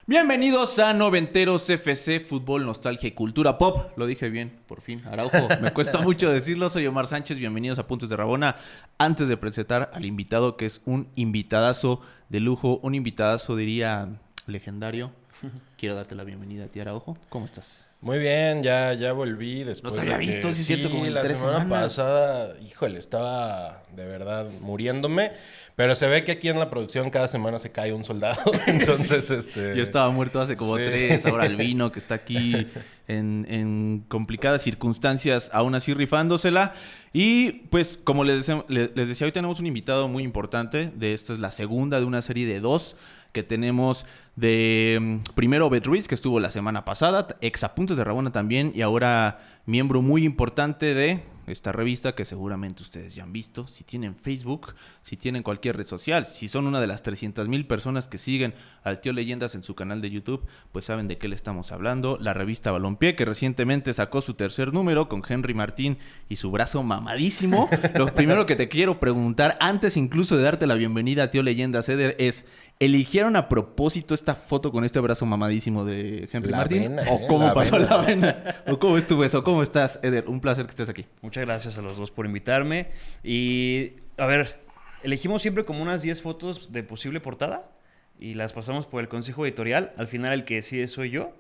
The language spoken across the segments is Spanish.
Bienvenidos a Noventeros FC, Fútbol, Nostalgia y Cultura Pop. Lo dije bien, por fin, Araujo. Me cuesta mucho decirlo, soy Omar Sánchez. Bienvenidos a Puntos de Rabona. Antes de presentar al invitado, que es un invitadazo de lujo, un invitadazo, diría, legendario. Quiero darte la bienvenida a ti, Araujo. ¿Cómo estás? Muy bien, ya volví después no te había de que... visto, sí, siento como en la 3 semana semanas. pasada, híjole, estaba de verdad muriéndome, pero se ve que aquí en la producción cada semana se cae un soldado, entonces Yo estaba muerto hace como sí. 3, ahora Albino, que está aquí en complicadas circunstancias, aún así rifándosela. Y pues, como les decía, hoy tenemos un invitado muy importante. Esta es la segunda de una serie de 2 que tenemos de primero Obed Ruiz, que estuvo la semana pasada, ex Apuntes de Rabona también, y ahora miembro muy importante de esta revista que seguramente ustedes ya han visto. Si tienen Facebook, si tienen cualquier red social, si son una de las 300,000 personas que siguen al Tío Leyendas en su canal de YouTube, pues saben de qué le estamos hablando. La revista Balompié, que recientemente sacó su tercer número con Henry Martín y su brazo mamadísimo. Lo primero que te quiero preguntar, antes incluso de darte la bienvenida a Tío Leyendas, Eder, es... ¿eligieron a propósito esta foto con este brazo mamadísimo de Henry Martín? Vena, ¿O cómo la pasó vena. la vena? ¿O cómo estuvo eso? ¿Cómo estás, Eder? Un placer que estés aquí. Muchas gracias a los dos por invitarme. Y, a ver, elegimos siempre como unas 10 fotos de posible portada y las pasamos por el consejo editorial. Al final el que decide soy yo.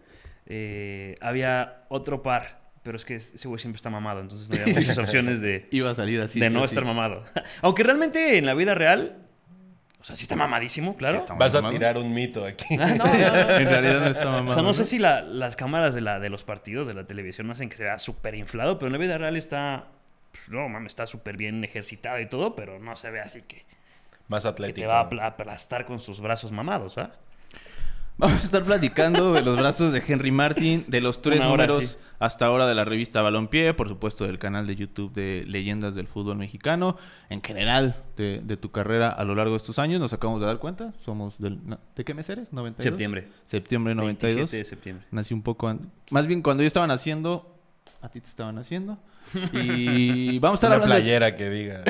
Había otro par, pero es que ese güey siempre está mamado, entonces no había muchas opciones de Iba a salir así. no sí, estar sí. mamado. Aunque realmente en la vida real, o sea, sí está mamadísimo, claro. Sí está Vas a mamado. tirar un mito aquí. No. En realidad no está mamado. O sea, no sé si las cámaras de los partidos de la televisión hacen que se vea súper inflado, pero en la vida real está... Pues, no, mames, está súper bien ejercitado y todo, pero no se ve así que Más te atlético. va a aplastar con sus brazos mamados, ¿ah? Vamos a estar platicando de los brazos de Henry Martin, de los 3 Una hora, números sí. hasta ahora de la revista Balompié, por supuesto del canal de YouTube de Leyendas del Fútbol Mexicano, en general de tu carrera a lo largo de estos años. Nos acabamos de dar cuenta, somos ¿de qué mes eres? ¿92? Septiembre 92. 27 de septiembre. Nací un poco... Más bien cuando yo estaba naciendo, a ti te estaban haciendo. Y vamos a estar Una hablando de... playera que diga.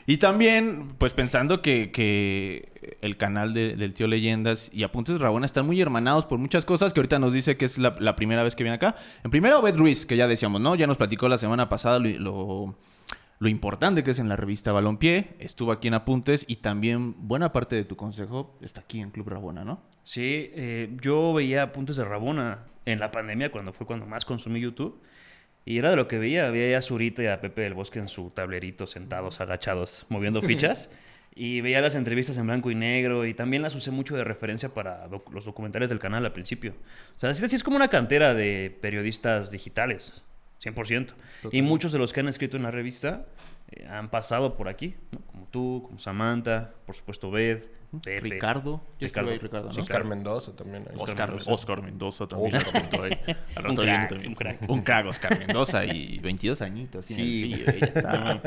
Y también, pues pensando que el canal del Tío Leyendas y Apuntes de Rabona están muy hermanados por muchas cosas que ahorita nos dice que es la primera vez que viene acá. En primera, Obed Ruiz, que ya decíamos, ¿no? Ya nos platicó la semana pasada lo importante que es en la revista Balompié. Estuvo aquí en Apuntes y también buena parte de tu consejo está aquí en Club Rabona, ¿no? Sí, yo veía Apuntes de Rabona en la pandemia, cuando más consumí YouTube. Y era de lo que veía a Zurita y a Pepe del Bosque en su tablerito, sentados, agachados, moviendo fichas. Y veía las entrevistas en blanco y negro y también las usé mucho de referencia para los documentales del canal al principio. O sea, así es como una cantera de periodistas digitales, 100%. Total. Y muchos de los que han escrito en la revista han pasado por aquí, ¿no? Como tú, como Samantha, por supuesto Beth, Pepe. Ricardo. Yo estuve ahí, Ricardo, ¿no? Sí, Oscar Mendoza también. ahí. Oscar Mendoza también. Un crack, un crack. Un crack, Oscar Mendoza y 22 añitos. Sí. Ya está.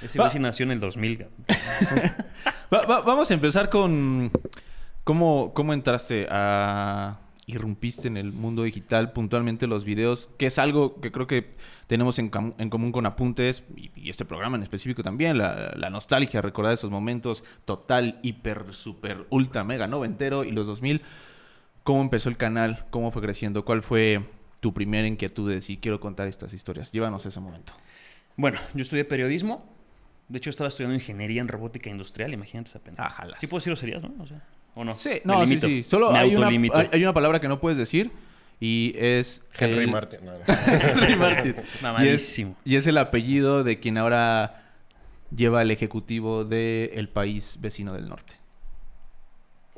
Ese güey sí nació en el 2000. Vamos a empezar con cómo entraste irrumpiste en el mundo digital, puntualmente los videos, que es algo que creo que tenemos en común con Apuntes y este programa en específico también, la nostalgia, recordar esos momentos total, hiper, super, ultra, mega noventero y los 2000. ¿Cómo empezó el canal? ¿Cómo fue creciendo? ¿Cuál fue tu primera inquietud de decir quiero contar estas historias? Llévanos a ese momento. Bueno, yo estudié periodismo. De hecho, estaba estudiando ingeniería en robótica industrial. Imagínate esa pendeja. Ajalas. Sí puedo decir groserías, ¿no? O sea, ¿o no? Sí, Me no, sí, limito. sí. Solo Me hay autolimito. una palabra que no puedes decir y es... Henry Martin. No. Henry Martin. Mamadísimo. Y es el apellido de quien ahora lleva el ejecutivo del país vecino del norte.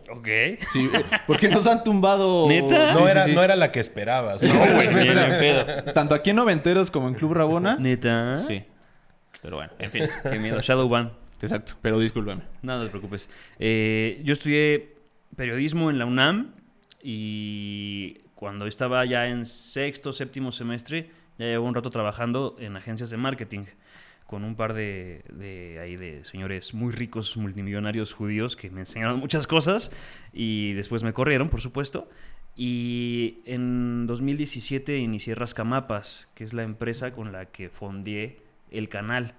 Ok. Sí, porque nos han tumbado... ¿Neta? No, Sí, era, sí, sí. no era la que esperabas. No, güey, bien en pedo. Tanto aquí en Noventeros como en Club Rabona. ¿Neta? Sí. Pero bueno, en fin. Qué miedo. Shadowban. Exacto, pero discúlpame. No te preocupes. Yo estudié periodismo en la UNAM y cuando estaba ya en sexto, séptimo semestre, ya llevo un rato trabajando en agencias de marketing con un par de señores muy ricos, multimillonarios judíos que me enseñaron muchas cosas y después me corrieron, por supuesto. Y en 2017 inicié Rascamapas, que es la empresa con la que fondeé el canal.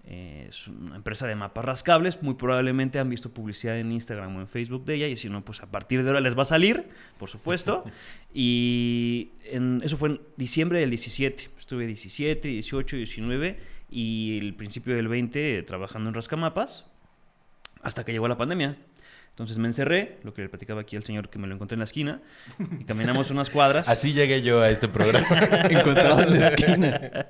Es una empresa de mapas rascables. Muy probablemente han visto publicidad en Instagram o en Facebook de ella. Y si no, pues a partir de ahora les va a salir, por supuesto. Y eso fue en diciembre del 17. Estuve 17, 18, 19 y el principio del 20 trabajando en Rascamapas hasta que llegó la pandemia. Entonces me encerré, lo que le platicaba aquí al señor que me lo encontré en la esquina, y caminamos unas cuadras. Así llegué yo a este programa. Encontrado en la esquina.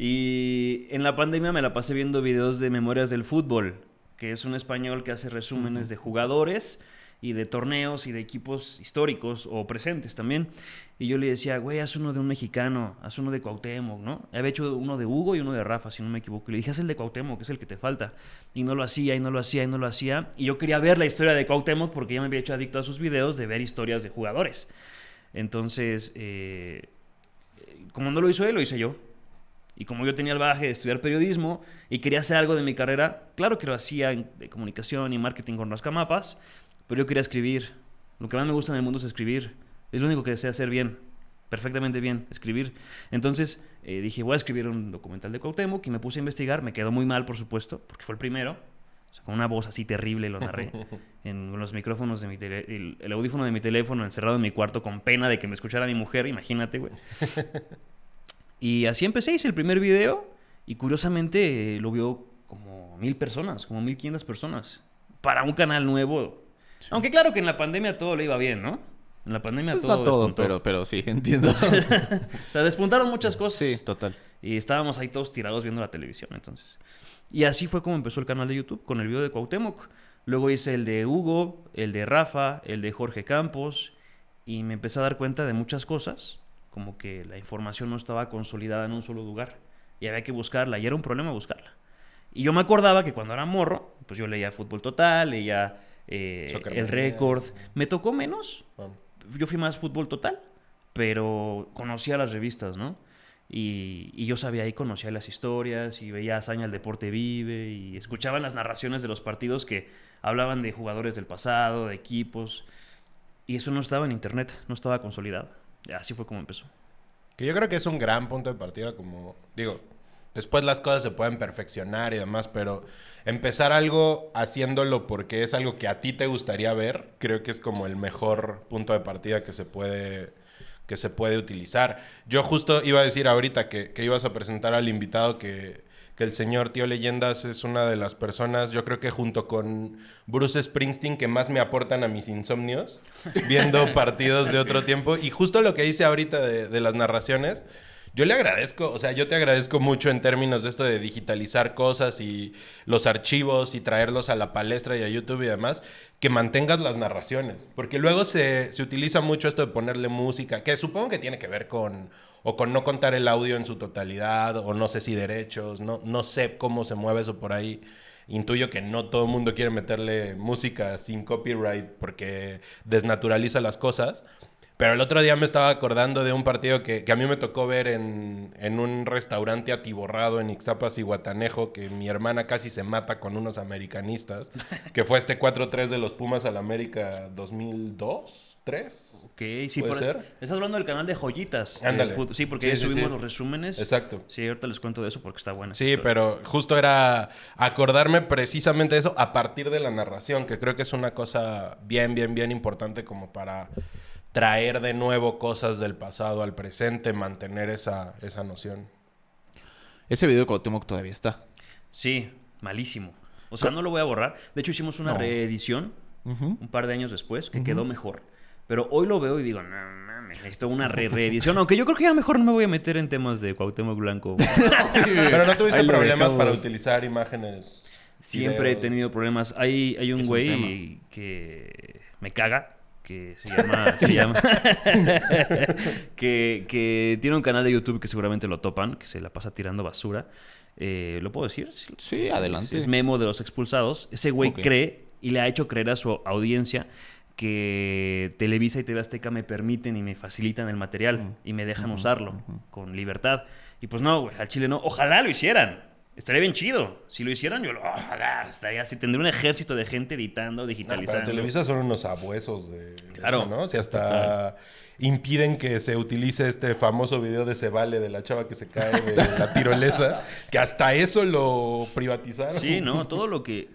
Y en la pandemia me la pasé viendo videos de Memorias del Fútbol, que es un español que hace resúmenes de jugadores y de torneos y de equipos históricos o presentes también. Y yo le decía, güey, haz uno de un mexicano, haz uno de Cuauhtémoc, ¿no? Había hecho uno de Hugo y uno de Rafa, si no me equivoco. Y le dije, haz el de Cuauhtémoc, que es el que te falta. Y no lo hacía, y no lo hacía, y no lo hacía. Y yo quería ver la historia de Cuauhtémoc porque ya me había hecho adicto a sus videos de ver historias de jugadores. Entonces, como no lo hizo él, lo hice yo. Y como yo tenía el bagaje de estudiar periodismo y quería hacer algo de mi carrera, claro que lo hacía de comunicación y marketing con Rascamapas, pero yo quería escribir. Lo que más me gusta en el mundo es escribir. Es lo único que sé hacer bien, perfectamente bien, escribir. Entonces dije, voy a escribir un documental de Cuauhtémoc y me puse a investigar. Me quedó muy mal, por supuesto, porque fue el primero. O sea, con una voz así terrible lo narré. En los micrófonos de el audífono de mi teléfono encerrado en mi cuarto con pena de que me escuchara mi mujer. Imagínate, güey. Y así empecé, hice el primer video y curiosamente lo vio como 1,000 personas, como 1,500 personas. Para un canal nuevo. Sí. Aunque claro que en la pandemia todo le iba bien, ¿no? En la pandemia pues todo no todo, despuntó. pero sí, entiendo. O sea, despuntaron muchas cosas. Sí, total. Y estábamos ahí todos tirados viendo la televisión, entonces. Y así fue como empezó el canal de YouTube, con el video de Cuauhtémoc. Luego hice el de Hugo, el de Rafa, el de Jorge Campos. Y me empecé a dar cuenta de muchas cosas. Como que la información no estaba consolidada en un solo lugar. Y había que buscarla. Y era un problema buscarla. Y yo me acordaba que cuando era morro, pues yo leía Fútbol Total, leía El Récord. Me tocó menos. Yo fui más Fútbol Total. Pero conocía las revistas, ¿no? Y yo sabía ahí, conocía las historias. Y veía Hazaña El Deporte Vive. Y escuchaba las narraciones de los partidos que hablaban de jugadores del pasado, de equipos. Y eso no estaba en internet. No estaba consolidado. Así fue como empezó. Que yo creo que es un gran punto de partida, como digo, después las cosas se pueden perfeccionar y demás, pero empezar algo haciéndolo porque es algo que a ti te gustaría ver, creo que es como el mejor punto de partida que se puede utilizar. Yo justo iba a decir ahorita que ibas a presentar al invitado que el señor Tío Leyendas es una de las personas, yo creo que junto con Bruce Springsteen, que más me aportan a mis insomnios, viendo partidos de otro tiempo. Y justo lo que dice ahorita de las narraciones, yo le agradezco, o sea, yo te agradezco mucho en términos de esto de digitalizar cosas y los archivos y traerlos a la palestra y a YouTube y demás, que mantengas las narraciones. Porque luego se utiliza mucho esto de ponerle música, que supongo que tiene que ver con no contar el audio en su totalidad, o no sé si derechos, no sé cómo se mueve eso por ahí. Intuyo que no todo el mundo quiere meterle música sin copyright porque desnaturaliza las cosas. Pero el otro día me estaba acordando de un partido que a mí me tocó ver en un restaurante atiborrado en Ixtapas y Guatanejo, que mi hermana casi se mata con unos americanistas, que fue este 4-3 de los Pumas al América 2002, ¿3? Ok, sí, ¿Puede ser? Estás hablando del canal de Joyitas. Ándale. Sí, porque sí, subimos sí. los resúmenes. Exacto. Sí, ahorita les cuento de eso porque está bueno. Sí, pero justo era acordarme precisamente de eso a partir de la narración, que creo que es una cosa bien importante como para traer de nuevo cosas del pasado al presente, mantener esa noción. Ese video de Cuauhtémoc todavía está. Sí, malísimo. O sea, no lo voy a borrar. De hecho, hicimos una reedición un par de años después que quedó mejor. Pero hoy lo veo y digo, no mames, necesito una reedición. Aunque yo creo que ya mejor no me voy a meter en temas de Cuauhtémoc Blanco. Pero no tuviste Ahí lo problemas dejamos. para utilizar imágenes. Siempre he videos. tenido problemas. Hay un Es un güey que me caga, que se llama que tiene un canal de YouTube que seguramente lo topan, que se la pasa tirando basura. ¿Lo puedo decir? Sí, adelante. Es Memo de los Expulsados. Ese güey Ok. cree y le ha hecho creer a su audiencia que Televisa y TV Azteca me permiten y me facilitan el material y me dejan usarlo con libertad. Y pues no, güey, al chile no. Ojalá lo hicieran. Estaría bien chido. Si lo hicieran, yo estaría así. Tendría un ejército de gente editando, No, digitalizando. pero Televisa son unos abuesos de... Claro. ¿no? O sea, hasta impiden que se utilice este famoso video de Se Vale de la chava que se cae de la tirolesa, que hasta eso lo privatizaron. Sí, ¿no? Todo lo que...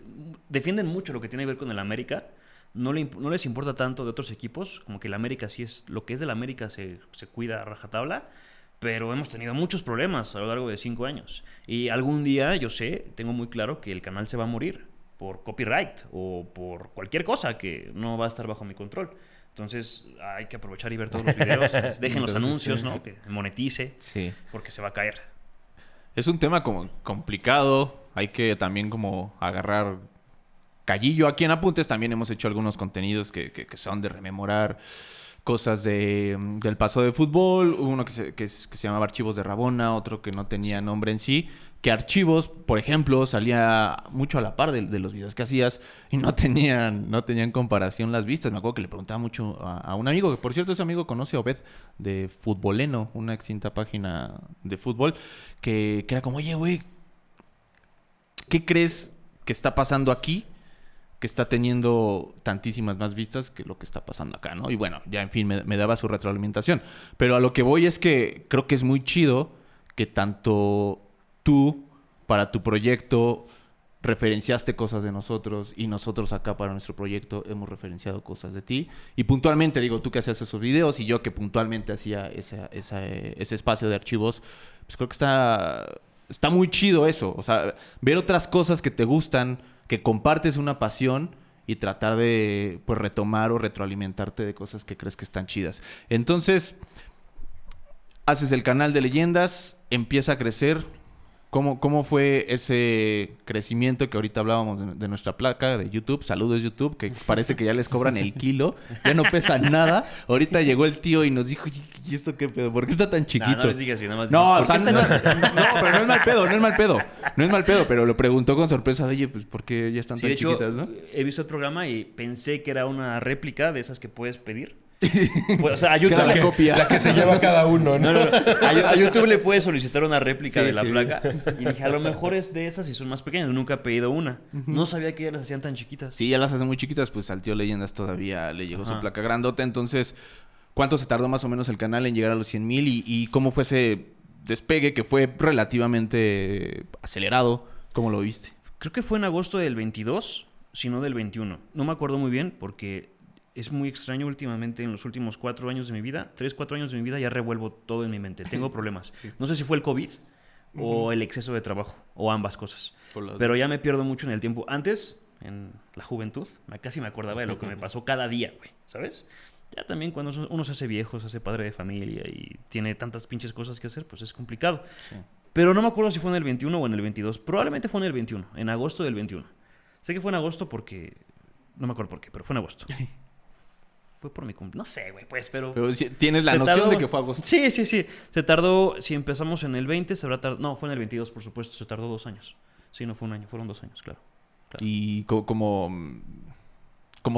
Defienden mucho lo que tiene que ver con el América. No les importa tanto de otros equipos. Como que el América sí es... Lo que es del América se cuida a rajatabla. Pero hemos tenido muchos problemas a lo largo de 5 años. Y algún día, yo sé, tengo muy claro que el canal se va a morir por copyright o por cualquier cosa que no va a estar bajo mi control. Entonces, hay que aprovechar y ver todos los videos. Dejen los anuncios, sí. ¿no? Que monetice, Sí. porque se va a caer. Es un tema como complicado. Hay que también como agarrar callillo. Aquí en Apuntes también hemos hecho algunos contenidos que son de rememorar cosas del paso de fútbol. Hubo uno que se llamaba Archivos de Rabona, otro que no tenía nombre en sí. Que Archivos, por ejemplo, salía mucho a la par de los videos que hacías y no tenían comparación las vistas. Me acuerdo que le preguntaba mucho a un amigo, que por cierto ese amigo conoce a Obed de Futboleno, una extinta página de fútbol, que era como, oye, güey, ¿qué crees que está pasando aquí? Que está teniendo tantísimas más vistas que lo que está pasando acá, ¿no? Y bueno, ya en fin, me daba su retroalimentación. Pero a lo que voy es que creo que es muy chido que tanto tú, para tu proyecto, referenciaste cosas de nosotros y nosotros acá para nuestro proyecto hemos referenciado cosas de ti. Y puntualmente, digo, tú que hacías esos videos y yo que puntualmente hacía ese espacio de archivos, pues creo que está muy chido eso. O sea, ver otras cosas que te gustan, que compartes una pasión y tratar de pues retomar o retroalimentarte de cosas que crees que están chidas. Entonces, haces el canal de leyendas, empieza a crecer. ¿Cómo fue ese crecimiento que ahorita hablábamos de nuestra placa de YouTube? Saludos YouTube, que parece que ya les cobran el kilo. Ya no pesa nada. Ahorita llegó el tío y nos dijo, ¿y esto qué pedo? ¿Por qué está tan chiquito? No les digas así, nada más. No, ¿Por o sea, qué pero no es mal pedo, no es mal pedo. No es mal pedo, pero lo preguntó con sorpresa. Oye, pues, ¿por qué ya están Sí, tan de hecho, chiquitas, no? he visto el programa y pensé que era una réplica de esas que puedes pedir. Pues, o sea, a YouTube, Cada copia. La que se lleva cada uno, ¿no? a YouTube le puedes solicitar una réplica Sí, de la sí. placa. Y dije, a lo mejor es de esas y son más pequeñas. Nunca he pedido una. No sabía que ya las hacían tan chiquitas. Sí, ya las hacen muy chiquitas, pues al tío Leyendas todavía le llegó su Ajá. placa grandota. Entonces, ¿cuánto se tardó más o menos el canal en llegar a los 100,000? ¿Y cómo fue ese despegue que fue relativamente acelerado? ¿Cómo lo viste? Creo que fue en agosto del 22, si no del 21. No me acuerdo muy bien porque es muy extraño últimamente en los últimos 4 años de mi vida. 3, 4 años de mi vida ya revuelvo todo en mi mente. Tengo problemas. Sí. No sé si fue el COVID o el exceso de trabajo o ambas cosas. Pero Pero ya me pierdo mucho en el tiempo. Antes, en la juventud, casi me acordaba de lo que me pasó cada día, güey, ¿sabes? Ya también cuando uno se hace viejo, se hace padre de familia y tiene tantas pinches cosas que hacer, pues es complicado. Sí. Pero no me acuerdo si fue en el 21 o en el 22. Probablemente fue en el 21, en agosto del 21. Sé que fue en agosto porque... No me acuerdo por qué, pero fue en agosto. Fue por mi cumpleaños. No sé, güey, pues, pero... Pero sí, tienes la se noción tardó- de que fue agosto. Sí. Se tardó... Si empezamos en el 20, se habrá tardado... No, fue en el 22, por supuesto. Se tardó 2 años. Sí, no fue un año. Fueron 2 años, claro. ¿Y cómo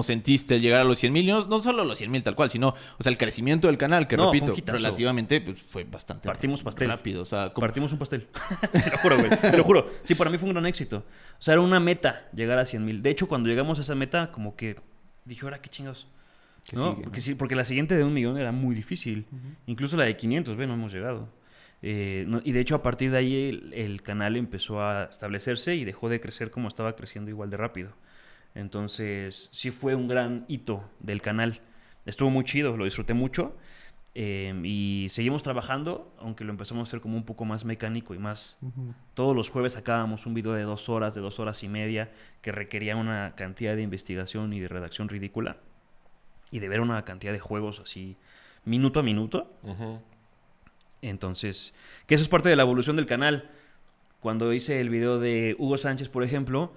sentiste el llegar a los 100,000? No solo los 100,000 tal cual, sino, o sea, el crecimiento del canal, que No, fue repito, un hitazo. relativamente pues, fue bastante Partimos pastel. rápido. O sea, Partimos un pastel. Te lo juro, güey. Te lo juro. Sí, para mí fue un gran éxito. O sea, era una meta llegar a 100,000. De hecho, cuando llegamos a esa meta, como que dije, ahora qué chingados. ¿qué ¿No? sigue, Porque no? sí, porque la siguiente de 1,000,000 era muy difícil. Incluso la de 500, no hemos llegado. Y de hecho, a partir de ahí, el canal empezó a establecerse y dejó de crecer como estaba creciendo igual de rápido. Entonces, sí fue un gran hito del canal. Estuvo muy chido, lo disfruté mucho. Y seguimos trabajando, aunque lo empezamos a hacer como un poco más mecánico y más... Todos los jueves sacábamos un video de 2 horas, de 2 horas y media, que requería una cantidad de investigación y de redacción ridícula. Y de ver una cantidad de juegos así, minuto a minuto. Ujú. Entonces, que eso es parte de la evolución del canal. Cuando hice el video de Hugo Sánchez, por ejemplo,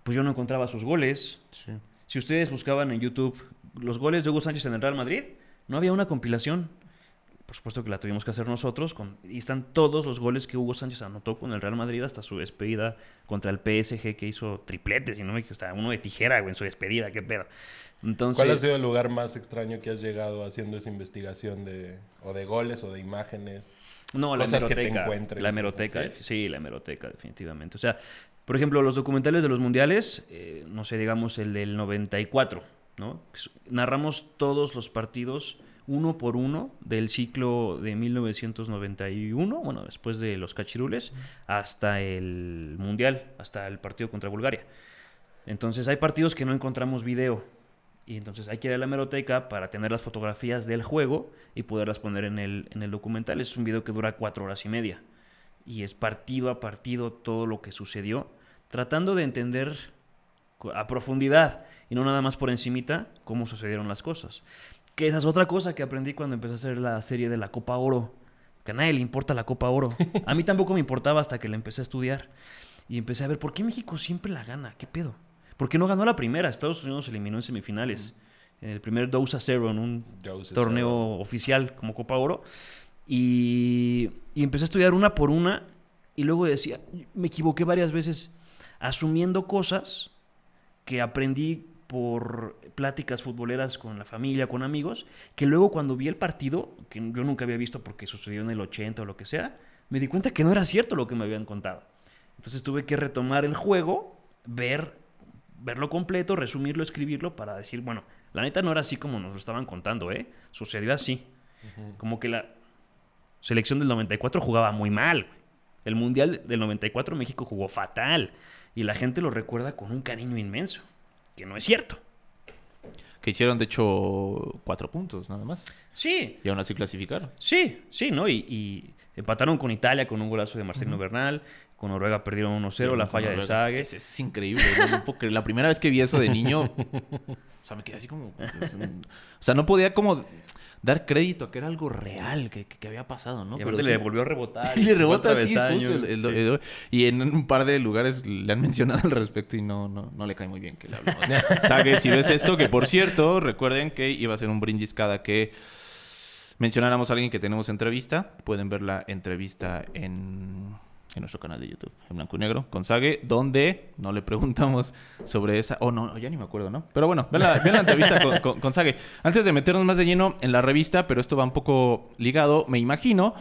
pues yo no encontraba sus goles. Sí. Si ustedes buscaban en YouTube los goles de Hugo Sánchez en el Real Madrid, no había una compilación. Por supuesto que la tuvimos que hacer nosotros. Y están todos los goles que Hugo Sánchez anotó con el Real Madrid hasta su despedida contra el PSG, que hizo tripletes. Y no me hasta uno de tijera, güey, en su despedida. ¿Qué pedo? Entonces, ¿Cuál ha sido el lugar más extraño que has llegado haciendo esa investigación o de goles o de imágenes? No, la Cosas que te hemeroteca. encuentres, La hemeroteca, ¿sí? sí, la hemeroteca, definitivamente. O sea, por ejemplo, los documentales de los mundiales, no sé, digamos el del 94, ¿no? Narramos todos los partidos uno por uno del ciclo de 1991, bueno, después de los cachirules, hasta el mundial, hasta el partido contra Bulgaria. Entonces hay partidos que no encontramos video. Y entonces hay que ir a la hemeroteca para tener las fotografías del juego y poderlas poner en el documental. Es un video que dura 4 horas y media. Y es partido a partido todo lo que sucedió, tratando de entender a profundidad y no nada más por encimita cómo sucedieron las cosas. Que esa es otra cosa que aprendí cuando empecé a hacer la serie de la Copa Oro. Que a nadie le importa la Copa Oro. A mí tampoco me importaba hasta que la empecé a estudiar. Y empecé a ver, ¿por qué México siempre la gana? ¿Qué pedo? ¿Por qué no ganó la primera? Estados Unidos se eliminó en semifinales. En el primer 2-0 en un torneo oficial como Copa Oro. Y empecé a estudiar una por una. Y luego decía, me equivoqué varias veces asumiendo cosas que aprendí por pláticas futboleras con la familia, con amigos, que luego cuando vi el partido, que yo nunca había visto porque sucedió en el 80 o lo que sea, me di cuenta que no era cierto lo que me habían contado. Entonces tuve que retomar el juego, verlo completo, resumirlo, escribirlo para decir, bueno, la neta no era así como nos lo estaban contando, ¿eh? Sucedió así. Uh-huh. Como que la selección del 94 jugaba muy mal. El Mundial del 94 México jugó fatal. Y la gente lo recuerda con un cariño inmenso. Que no es cierto. Que hicieron, de hecho, 4 puntos nada más. Sí. Y aún así clasificaron. Sí, ¿no? Y empataron con Italia con un golazo de Marcelino Bernal. Con Noruega perdieron 1-0, la falla de Sague. Es increíble, no puedo creer. La primera vez que vi eso de niño, o sea, me quedé así como... O sea, no podía como dar crédito a que era algo real, que había pasado, ¿no? Y aparte le volvió a rebotar. Y le rebota así, justo. Y en un par de lugares le han mencionado al respecto y no le cae muy bien que le hablamos. Sague, si ves esto, que por cierto, recuerden que iba a ser un brindis cada que mencionáramos a alguien que tenemos entrevista. Pueden ver la entrevista en nuestro canal de YouTube, en blanco y negro, con Sague, donde no le preguntamos sobre esa... no, ya ni me acuerdo, ¿no? Pero bueno, ven la entrevista con Sague. Antes de meternos más de lleno en la revista, pero esto va un poco ligado, me imagino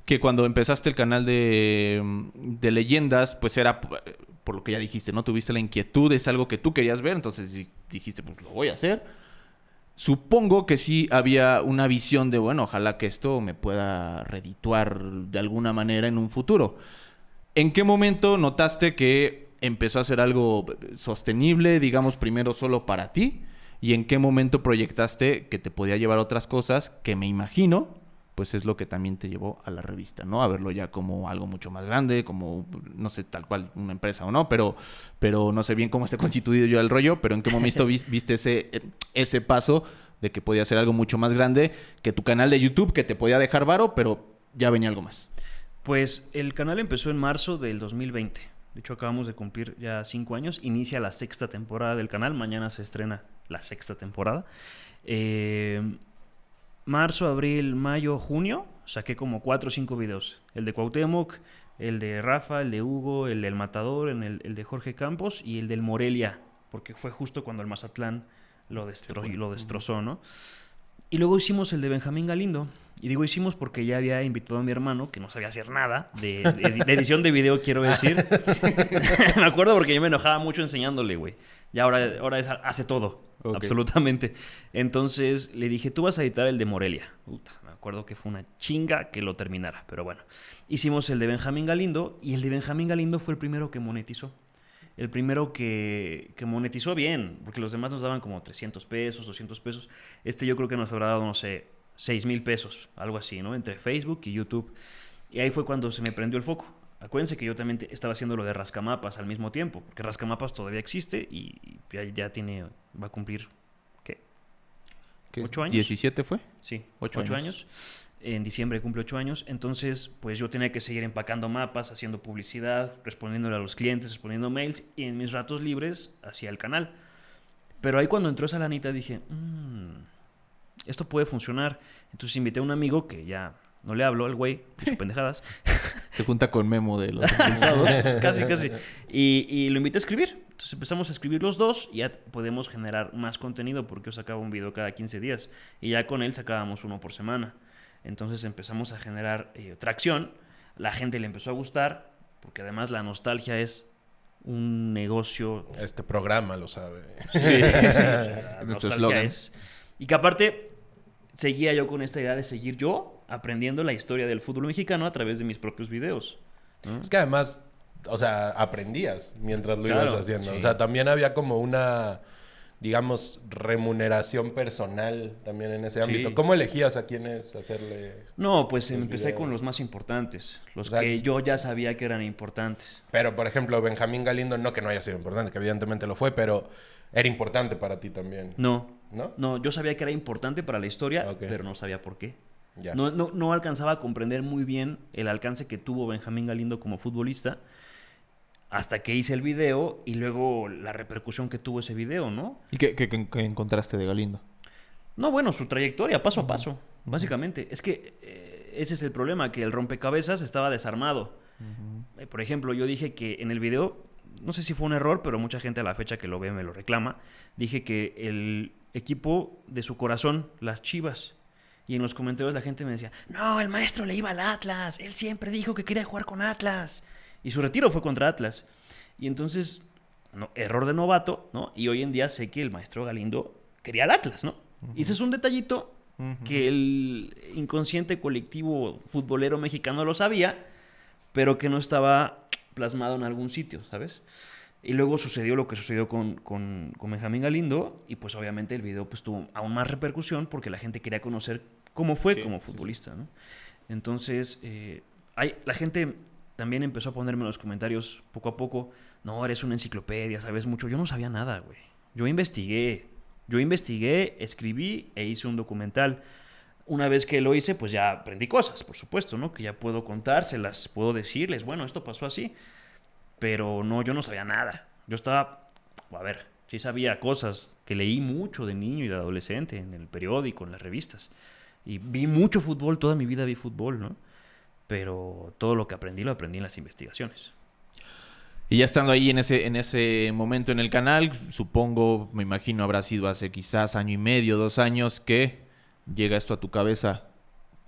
que cuando empezaste el canal de leyendas, pues era, por lo que ya dijiste, ¿no? Tuviste la inquietud, es algo que tú querías ver, entonces dijiste, pues lo voy a hacer. Supongo que sí había una visión de, bueno, ojalá que esto me pueda redituar de alguna manera en un futuro. ¿En qué momento notaste que empezó a ser algo sostenible, digamos, primero solo para ti? ¿Y en qué momento proyectaste que te podía llevar a otras cosas que me imagino, pues es lo que también te llevó a la revista, ¿no? A verlo ya como algo mucho más grande, como, no sé, tal cual una empresa o no, pero no sé bien cómo está constituido yo el rollo, pero ¿en qué momento viste ese paso de que podía ser algo mucho más grande que tu canal de YouTube, que te podía dejar varo, pero ya venía algo más? Pues el canal empezó en marzo del 2020. De hecho, acabamos de cumplir ya 5 años. Inicia la 6ª temporada del canal. Mañana se estrena la 6ª temporada. Marzo, abril, mayo, junio. Saqué como 4 o 5 videos. El de Cuauhtémoc, el de Rafa, el de Hugo, el del Matador, el de Jorge Campos y el del Morelia. Porque fue justo cuando el Mazatlán lo destrozó, ¿no? Y luego hicimos el de Benjamín Galindo. Y digo hicimos porque ya había invitado a mi hermano, que no sabía hacer nada, de edición de video, quiero decir. Me acuerdo porque yo me enojaba mucho enseñándole, güey. Ya ahora hace todo, okay. Absolutamente. Entonces le dije, tú vas a editar el de Morelia. Me acuerdo que fue una chinga que lo terminara, pero bueno. Hicimos el de Benjamín Galindo y el de Benjamín Galindo fue el primero que monetizó. El primero que monetizó bien, porque los demás nos daban como 300 pesos, 200 pesos. Yo creo que nos habrá dado, no sé, 6,000 pesos, algo así, ¿no? Entre Facebook y YouTube. Y ahí fue cuando se me prendió el foco. Acuérdense que yo también estaba haciendo lo de Rascamapas al mismo tiempo, porque Rascamapas todavía existe y ya va a cumplir, ¿qué? ¿8 años? ¿17 fue? Sí, 8 años. En diciembre cumple 8 años. Entonces, pues yo tenía que seguir empacando mapas, haciendo publicidad, respondiéndole a los clientes, respondiendo mails, y en mis ratos libres hacía el canal. Pero ahí cuando entró esa lanita dije, esto puede funcionar. Entonces invité a un amigo que ya no le hablo al güey, hizo pendejadas. Se junta con Memo de los impulsados. Casi. Y lo invité a escribir. Entonces empezamos a escribir los dos y ya podemos generar más contenido porque yo sacaba un video cada 15 días. Y ya con él sacábamos uno por semana. Entonces empezamos a generar tracción, la gente le empezó a gustar, porque además la nostalgia es un negocio. Este programa lo sabe. Sí, o sea, la Nuestro nostalgia eslogan. es. Y que aparte, seguía yo con esta idea de seguir yo aprendiendo la historia del fútbol mexicano a través de mis propios videos, ¿no? Es que además, o sea, aprendías mientras lo Claro, ibas haciendo. sí. O sea, también había como una, digamos, remuneración personal también en ese Sí. ámbito. ¿Cómo elegías a quiénes hacerle? No, pues Los empecé videos. con los más importantes, los O sea, que yo ya sabía que eran importantes. Pero, por ejemplo, Benjamín Galindo, no que no haya sido importante, que evidentemente lo fue, pero era importante para ti también. No, ¿No? no, yo sabía que era importante para la historia, Ok. pero no sabía por qué. Ya. No alcanzaba a comprender muy bien el alcance que tuvo Benjamín Galindo como futbolista hasta que hice el video y luego la repercusión que tuvo ese video, ¿no? ¿Y qué encontraste de Galindo? No, bueno, su trayectoria, paso a paso, básicamente. Es que ese es el problema, que el rompecabezas estaba desarmado. Por ejemplo, yo dije que en el video, no sé si fue un error, pero mucha gente a la fecha que lo ve me lo reclama, dije que el equipo de su corazón, las Chivas, y en los comentarios la gente me decía, no, el maestro le iba al Atlas, él siempre dijo que quería jugar con Atlas, y su retiro fue contra Atlas. Y entonces, no, error de novato, ¿no? Y hoy en día sé que el maestro Galindo quería al Atlas, ¿no? Y ese es un detallito que el inconsciente colectivo futbolero mexicano lo sabía, pero que no estaba plasmado en algún sitio, ¿sabes? Y luego sucedió lo que sucedió con Benjamín Galindo y pues obviamente el video pues tuvo aún más repercusión porque la gente quería conocer cómo fue Sí, como futbolista, ¿no? Entonces, la gente también empezó a ponerme en los comentarios poco a poco, no, eres una enciclopedia, sabes mucho. Yo no sabía nada, güey. Yo investigué, escribí e hice un documental. Una vez que lo hice, pues ya aprendí cosas, por supuesto, ¿no? Que ya puedo contárselas, puedo decirles, bueno, esto pasó así. Pero no, yo no sabía nada. Yo estaba, a ver, sí sabía cosas que leí mucho de niño y de adolescente en el periódico, en las revistas. Y vi mucho fútbol, toda mi vida vi fútbol, ¿no? Pero todo lo que aprendí lo aprendí en las investigaciones. Y ya estando ahí en ese momento en el canal, supongo, me imagino, habrá sido hace quizás 1.5 años, 2 años, que llega esto a tu cabeza.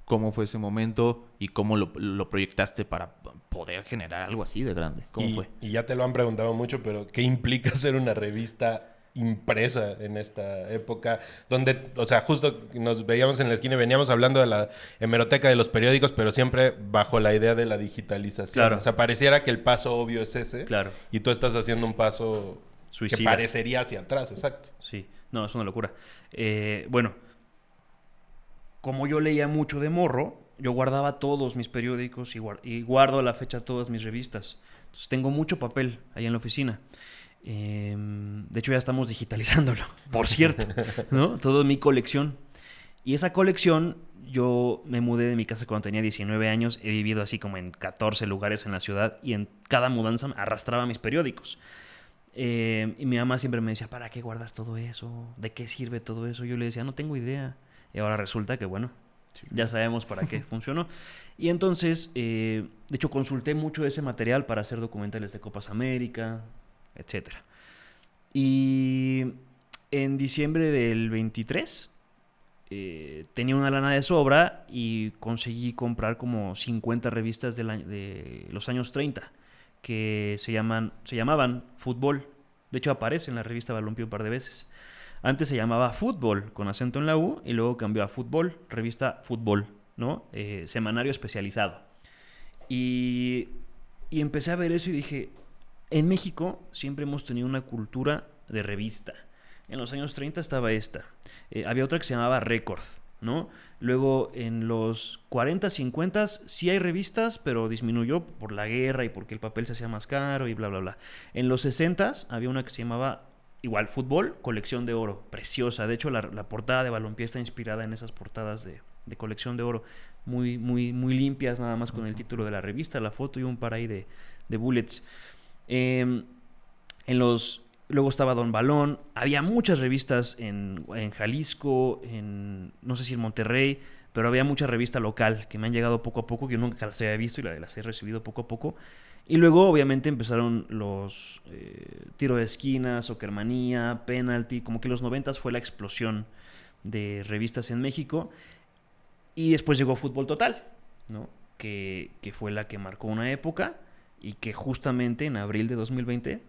¿Cómo fue ese momento y cómo lo proyectaste para poder generar algo así de grande? ¿Cómo fue? Y ya te lo han preguntado mucho, pero ¿qué implica ser una revista impresa en esta época? Donde, o sea, justo nos veíamos en la esquina y veníamos hablando de la hemeroteca de los periódicos, pero siempre bajo la idea de la digitalización. Claro. O sea, pareciera que el paso obvio es ese. Claro. Y tú estás haciendo un paso Suicida. que parecería hacia atrás, exacto. Sí, no, es una locura. Bueno, como yo leía mucho de morro, yo guardaba todos mis periódicos y guardo a la fecha todas mis revistas. Entonces tengo mucho papel ahí en la oficina. De hecho ya estamos digitalizándolo, por cierto, ¿no? Toda mi colección. Y esa colección, yo me mudé de mi casa cuando tenía 19 años. He vivido así como en 14 lugares en la ciudad y en cada mudanza arrastraba mis periódicos. Y mi mamá siempre me decía, ¿para qué guardas todo eso? ¿De qué sirve todo eso? Yo le decía, no tengo idea. Y ahora resulta que, bueno, ya sabemos para qué funcionó. Y entonces, de hecho, consulté mucho ese material para hacer documentales de Copas América, etcétera. Y en diciembre del 23 tenía una lana de sobra y conseguí comprar como 50 revistas de los años 30 que se llamaban Fútbol. De hecho, aparece en la revista Balompié un par de veces. Antes se llamaba Fútbol, con acento en la U, y luego cambió a Fútbol, revista Fútbol, ¿no? Semanario especializado. Y empecé a ver eso y dije, en México siempre hemos tenido una cultura de revista. En los años 30 estaba esta. Había otra que se llamaba Record, ¿no? Luego en los 40, 50 sí hay revistas, pero disminuyó por la guerra y porque el papel se hacía más caro y bla, bla, bla. En los 60 había una que se llamaba igual Fútbol, Colección de Oro, preciosa. De hecho, la portada de Balompié está inspirada en esas portadas de Colección de Oro, muy, muy, muy limpias, nada más con el título de la revista, la foto y un par ahí de bullets. Luego estaba Don Balón. Había muchas revistas en Jalisco, no sé si en Monterrey, pero había mucha revista local que me han llegado poco a poco, que yo nunca las había visto y las he recibido poco a poco. Y luego, obviamente, empezaron los tiro de esquina, Soccermanía, Penalty. Como que los 90s fue la explosión de revistas en México. Y después llegó Fútbol Total, ¿no? Que fue la que marcó una época y que justamente en abril de 2020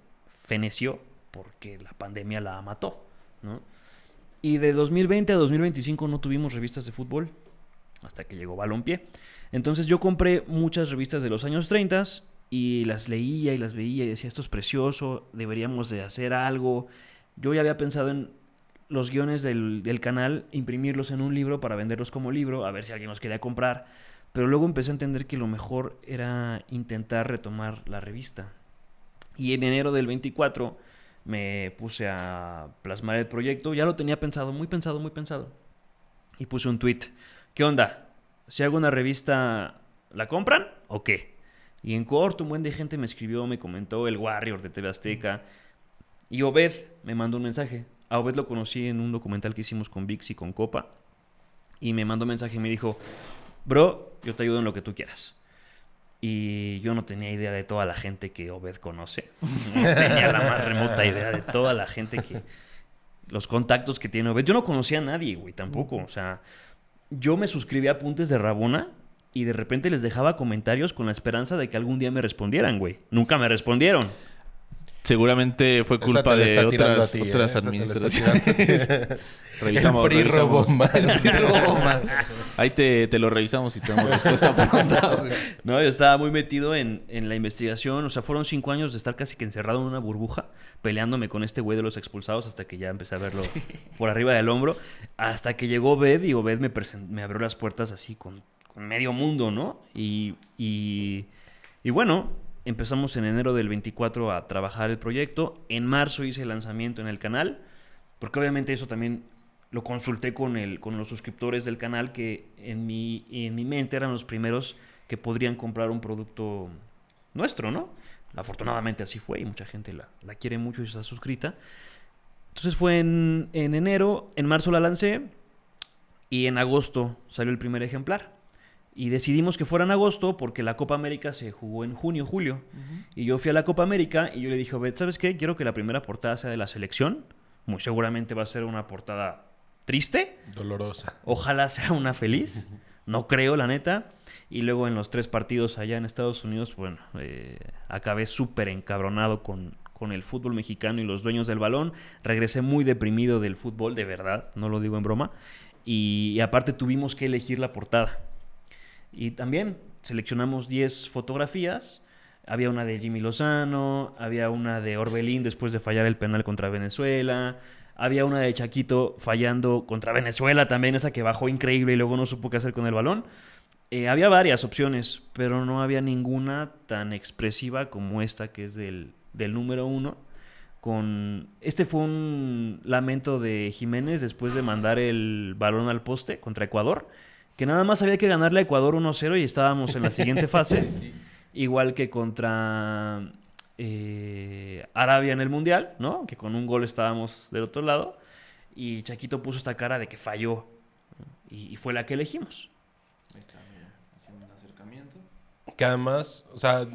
feneció porque la pandemia la mató, ¿no? Y de 2020 a 2025 no tuvimos revistas de fútbol hasta que llegó Balompié. Entonces yo compré muchas revistas de los años 30 y las leía y las veía y decía, esto es precioso, deberíamos de hacer algo. Yo ya había pensado en los guiones del canal, imprimirlos en un libro para venderlos como libro, a ver si alguien los quería comprar. Pero luego empecé a entender que lo mejor era intentar retomar la revista. Y en enero del 24 me puse a plasmar el proyecto. Ya lo tenía pensado, muy pensado, muy pensado. Y puse un tweet. ¿Qué onda? Si hago una revista, ¿la compran o qué? Y en corto un buen de gente me escribió, me comentó, el Warrior de TV Azteca. Y Obed me mandó un mensaje. A Obed lo conocí en un documental que hicimos con VIX y con Copa. Y me mandó un mensaje y me dijo, bro, yo te ayudo en lo que tú quieras. Y yo no tenía idea de toda la gente que Obed conoce. No tenía la más remota idea de toda la gente que... Los contactos que tiene Obed. Yo no conocía a nadie, güey, tampoco. O sea, yo me suscribí a Apuntes de Rabona y de repente les dejaba comentarios con la esperanza de que algún día me respondieran, güey. Nunca me respondieron. Seguramente fue culpa de otras administraciones. Revisamos. Ahí te lo revisamos y te damos respuesta por contado. No, yo estaba muy metido en la investigación. O sea, fueron 5 años de estar casi que encerrado en una burbuja, peleándome con este güey de los expulsados hasta que ya empecé a verlo por arriba del hombro. Hasta que llegó Obed y Obed me abrió las puertas así con medio mundo, ¿no? Y bueno, empezamos en enero del 24 a trabajar el proyecto. En marzo hice el lanzamiento en el canal, porque obviamente eso también lo consulté con los suscriptores del canal, que en mi mente eran los primeros que podrían comprar un producto nuestro, ¿no? Afortunadamente así fue y mucha gente la quiere mucho y está suscrita. Entonces fue en enero, en marzo la lancé y en agosto salió el primer ejemplar. Y decidimos que fuera en agosto porque la Copa América se jugó en junio, julio. Uh-huh. Y yo fui a la Copa América y yo le dije, Obed, ¿sabes qué? Quiero que la primera portada sea de la selección. Muy seguramente va a ser una portada triste. Dolorosa. Ojalá sea una feliz. No creo, la neta. Y luego en los 3 partidos allá en Estados Unidos, bueno, acabé súper encabronado con el fútbol mexicano y los dueños del balón. Regresé muy deprimido del fútbol, de verdad, no lo digo en broma. Y aparte tuvimos que elegir la portada. Y también seleccionamos 10 fotografías. Había una de Jimmy Lozano, había una de Orbelín después de fallar el penal contra Venezuela, había una de Chaquito fallando contra Venezuela también, esa que bajó increíble y luego no supo qué hacer con el balón. Había varias opciones, pero no había ninguna tan expresiva como esta, que es del número 1. Este fue un lamento de Jiménez después de mandar el balón al poste contra Ecuador, que nada más había que ganarle a Ecuador 1-0 y estábamos en la siguiente fase. Sí. Igual que contra Arabia en el Mundial, ¿no? Que con un gol estábamos del otro lado. Y Chaquito puso esta cara de que falló. Y fue la que elegimos. Ahí está, mira, haciendo un acercamiento. Que además, o sea,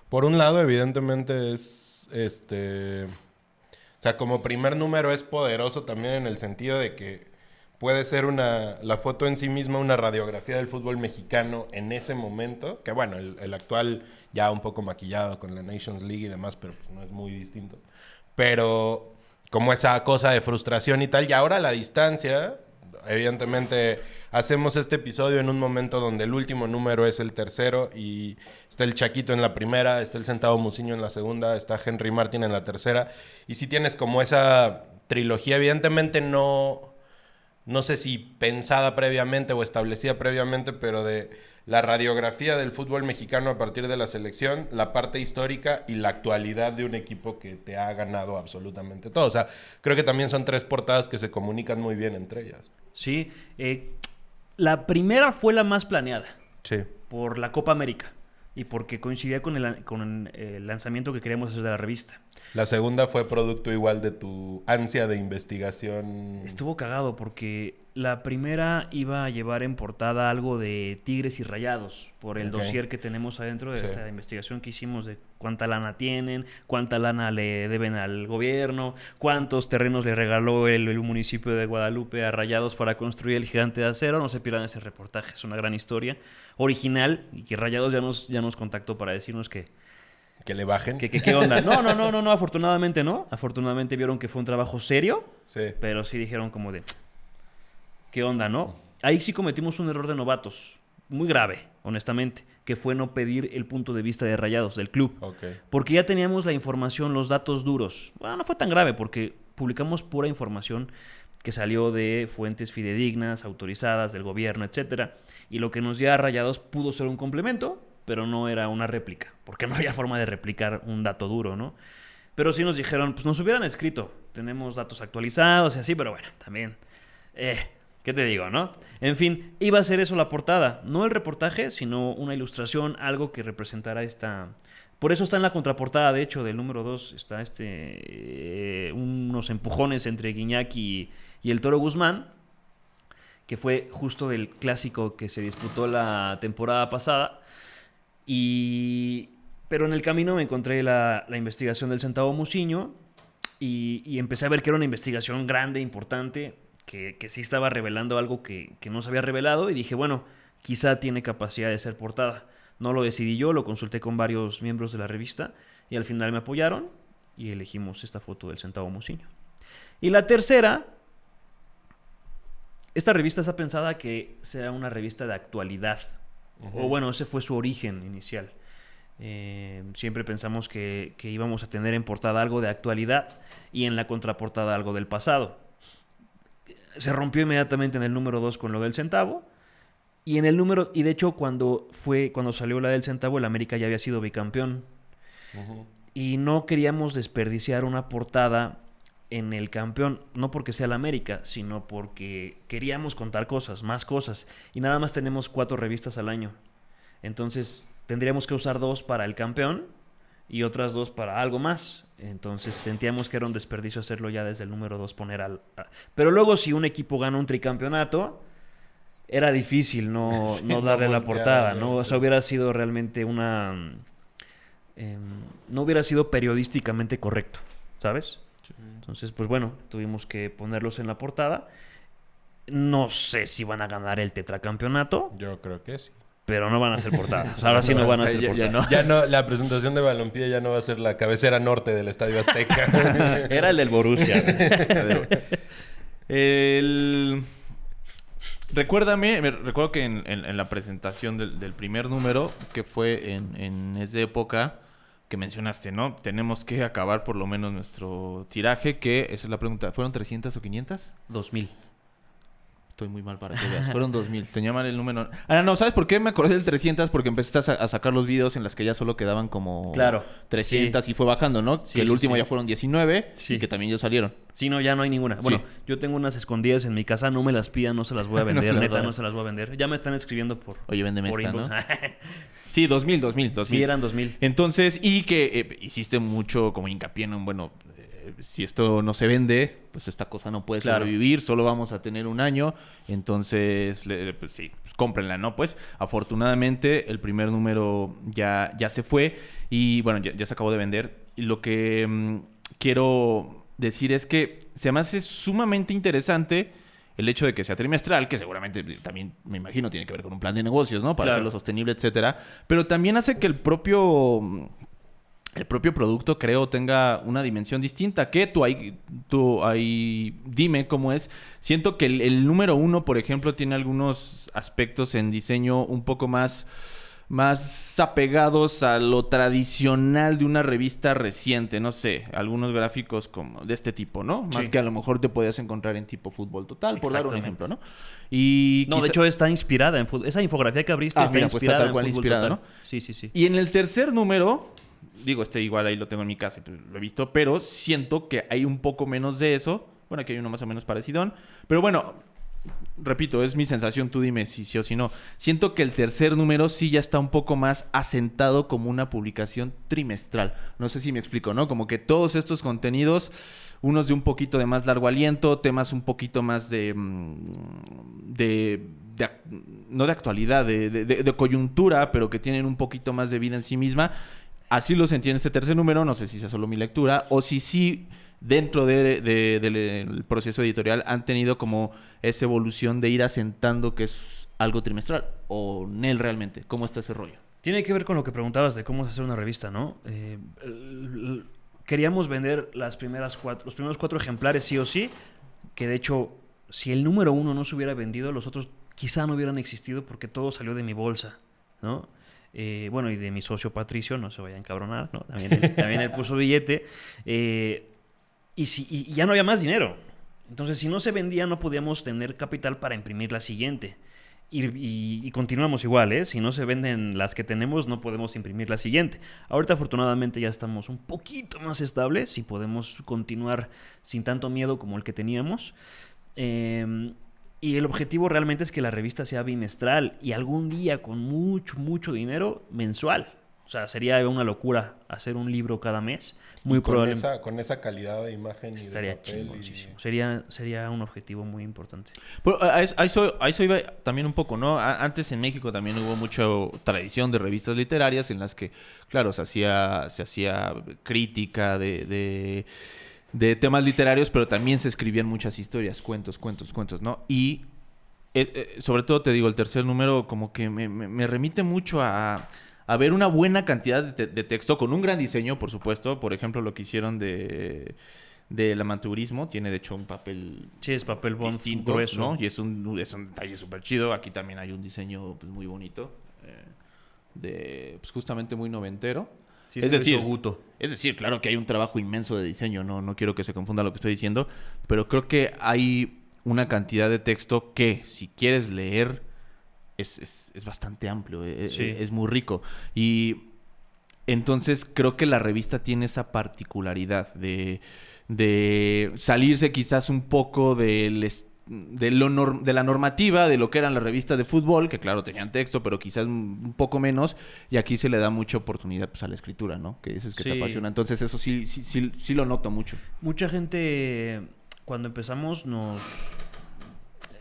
por un lado, evidentemente es o sea, como primer número es poderoso también en el sentido de que puede ser la foto en sí misma una radiografía del fútbol mexicano en ese momento, que bueno, el actual ya un poco maquillado con la Nations League y demás, pero pues no es muy distinto. Pero como esa cosa de frustración y tal, y ahora a la distancia, evidentemente hacemos este episodio en un momento donde el último número es el tercero y está el Chaquito en la primera, está el Centavo Muciño en la segunda, está Henry Martin en la tercera, y si tienes como esa trilogía, evidentemente no sé si pensada previamente o establecida previamente, pero de la radiografía del fútbol mexicano a partir de la selección, la parte histórica y la actualidad de un equipo que te ha ganado absolutamente todo. O sea, creo que también son 3 portadas que se comunican muy bien entre ellas. Sí, la primera fue la más planeada. Sí. Por la Copa América y porque coincidía con el lanzamiento que queríamos hacer de la revista. La segunda fue producto igual de tu ansia de investigación. Estuvo cagado porque La primera iba a llevar en portada algo de Tigres y Rayados, por el dossier que tenemos adentro de esta investigación que hicimos de cuánta lana tienen, cuánta lana le deben al gobierno, cuántos terrenos le regaló el municipio de Guadalupe a Rayados para construir el Gigante de Acero. No se pierdan ese reportaje, es una gran historia original y que Rayados ya nos contactó para decirnos que le bajen. ¿Qué onda? No, afortunadamente no. Afortunadamente vieron que fue un trabajo serio, pero sí dijeron como de... ¿Qué onda, no? Ahí sí cometimos un error de novatos, muy grave, honestamente, que fue no pedir el punto de vista de Rayados, del club. Porque ya teníamos la información, los datos duros. Bueno, no fue tan grave porque publicamos pura información que salió de fuentes fidedignas, autorizadas, del gobierno, etcétera. Y lo que nos dio a Rayados pudo ser un complemento, pero no era una réplica, porque no había forma de replicar un dato duro, ¿no? Pero sí nos dijeron, pues nos hubieran escrito, tenemos datos actualizados y así, pero bueno, también... ¿Qué te digo, no? En fin, iba a ser eso la portada. No el reportaje, sino una ilustración, algo que representara esta... Por eso está en la contraportada, de hecho, del número 2. Está unos empujones entre Guiñac y el Toro Guzmán, que fue justo del clásico que se disputó la temporada pasada. Pero en el camino me encontré la investigación del Centavo Muciño y empecé a ver que era una investigación grande, importante, que sí estaba revelando algo que no se había revelado y dije, bueno, quizá tiene capacidad de ser portada. No lo decidí yo, lo consulté con varios miembros de la revista y al final me apoyaron y elegimos esta foto del Centavo Muciño. Y la tercera, esta revista está pensada que sea una revista de actualidad. O bueno, ese fue su origen inicial. Siempre pensamos que íbamos a tener en portada algo de actualidad y en la contraportada algo del pasado. Se rompió inmediatamente en el número 2 con lo del Centavo. Y de hecho, cuando salió la del Centavo, el América ya había sido bicampeón. Y no queríamos desperdiciar una portada en el campeón, no porque sea el América, sino porque queríamos contar más cosas. Y nada más tenemos 4 revistas al año. Entonces, tendríamos que usar 2 para el campeón y otras 2 para algo más. Entonces sentíamos que era un desperdicio hacerlo ya desde el número 2 Pero luego si un equipo gana un tricampeonato, era difícil no darle la portada, ¿no? O sea, hubiera sido realmente no hubiera sido periodísticamente correcto, ¿sabes? Sí. Entonces, pues bueno, tuvimos que ponerlos en la portada. No sé si van a ganar el tetracampeonato. Yo creo que sí. Pero no van a ser portadas. Ahora sí no van a ser portadas. Ya no, la presentación de Balompié ya no va a ser la cabecera norte del Estadio Azteca. Era el del Borussia. Recuerdo que en la presentación del primer número, que fue en esa época, que mencionaste, ¿no? Tenemos que acabar por lo menos nuestro tiraje, que esa es la pregunta. ¿Fueron 300 o 500? 2000. Estoy muy mal para que veas. Fueron 2000. Tenía mal el número. No, ¿sabes por qué me acordé del 300? Porque empezaste a sacar los videos en las que ya solo quedaban como 300 y fue bajando, ¿no? Sí, que el último ya fueron 19 y que también ya salieron. Sí, no, ya no hay ninguna. Bueno, yo tengo unas escondidas en mi casa. No me las pidan, no se las voy a vender. Neta, no se las voy a vender. Ya me están escribiendo por... Oye, véndeme por esta, inbox, ¿no? Sí, 2000. Sí, eran 2000. Entonces, y que hiciste mucho como hincapié en, bueno, si esto no se vende, pues esta cosa no puede sobrevivir, solo vamos a tener un año, entonces, pues sí, pues cómprenla, ¿no? Pues, afortunadamente, el primer número ya se fue y, bueno, ya se acabó de vender. Y lo que quiero decir es que se me hace sumamente interesante el hecho de que sea trimestral, que seguramente también, me imagino, tiene que ver con un plan de negocios, ¿no? Para hacerlo sostenible, etcétera. Pero también hace que el propio producto, creo, tenga una dimensión distinta. Que tú ahí dime cómo es. Siento que el número 1, por ejemplo, tiene algunos aspectos en diseño un poco más apegados a lo tradicional de una revista reciente, no sé, algunos gráficos como de este tipo, ¿no? Más que a lo mejor te podías encontrar en tipo Fútbol Total, por dar un ejemplo, ¿no? Y de hecho está inspirada en fútbol. Esa infografía que abriste está inspirada tal cual en Fútbol Total, ¿no? Sí. Y en el tercer número, digo, igual ahí lo tengo en mi casa, pues lo he visto, pero siento que hay un poco menos de eso. Bueno, aquí hay uno más o menos parecido, pero bueno, repito, es mi sensación, tú dime si sí o si no. Siento que el tercer número sí ya está un poco más asentado como una publicación trimestral. No sé si me explico, ¿no? Como que todos estos contenidos unos de un poquito de más largo aliento, temas un poquito más no de actualidad, de coyuntura, pero que tienen un poquito más de vida en sí misma. Así lo sentí en este tercer número, no sé si sea solo mi lectura, o si sí, dentro del proceso editorial, han tenido como esa evolución de ir asentando que es algo trimestral, o Nel realmente. ¿Cómo está ese rollo? Tiene que ver con lo que preguntabas de cómo hacer una revista, ¿no? Queríamos vender los primeros 4 ejemplares sí o sí, que de hecho, si el número 1 no se hubiera vendido, los otros quizá no hubieran existido porque todo salió de mi bolsa, ¿no? Bueno, y de mi socio Patricio, no se vaya a encabronar, ¿no? También él puso billete. Y ya no había más dinero. Entonces, si no se vendía, no podíamos tener capital para imprimir la siguiente. Y continuamos igual, ¿eh? Si no se venden las que tenemos, no podemos imprimir la siguiente. Ahorita, afortunadamente, ya estamos un poquito más estables y podemos continuar sin tanto miedo como el que teníamos. Y el objetivo realmente es que la revista sea bimestral y algún día, con mucho, mucho dinero, mensual. O sea, sería una locura hacer un libro cada mes. Muy probable. Con esa calidad de imagen y estaría de papel. chingoncísimo. Sería un objetivo muy importante. Pero a eso iba también un poco, ¿no? Antes en México también hubo mucha tradición de revistas literarias en las que, claro, se hacía crítica de temas literarios, pero también se escribían muchas historias, cuentos, ¿no? Y sobre todo, te digo, el tercer número como que me remite mucho a ver una buena cantidad de texto con un gran diseño, por supuesto. Por ejemplo, lo que hicieron del amateurismo tiene de hecho un papel, sí, es papel bond distinto, grueso, ¿no? Y es un detalle súper chido. Aquí también hay un diseño pues, muy bonito, pues, justamente muy noventero. Sí, es decir, claro que hay un trabajo inmenso de diseño, no quiero que se confunda lo que estoy diciendo, pero creo que hay una cantidad de texto que, si quieres leer, es bastante amplio, sí. es muy rico. Y entonces creo que la revista tiene esa particularidad de salirse quizás un poco de la normativa de lo que eran las revistas de fútbol, que claro, tenían texto, pero quizás un poco menos, y aquí se le da mucha oportunidad pues, a la escritura, ¿no? Que dices que te apasiona. Entonces eso sí lo noto mucho. Mucha gente, cuando empezamos,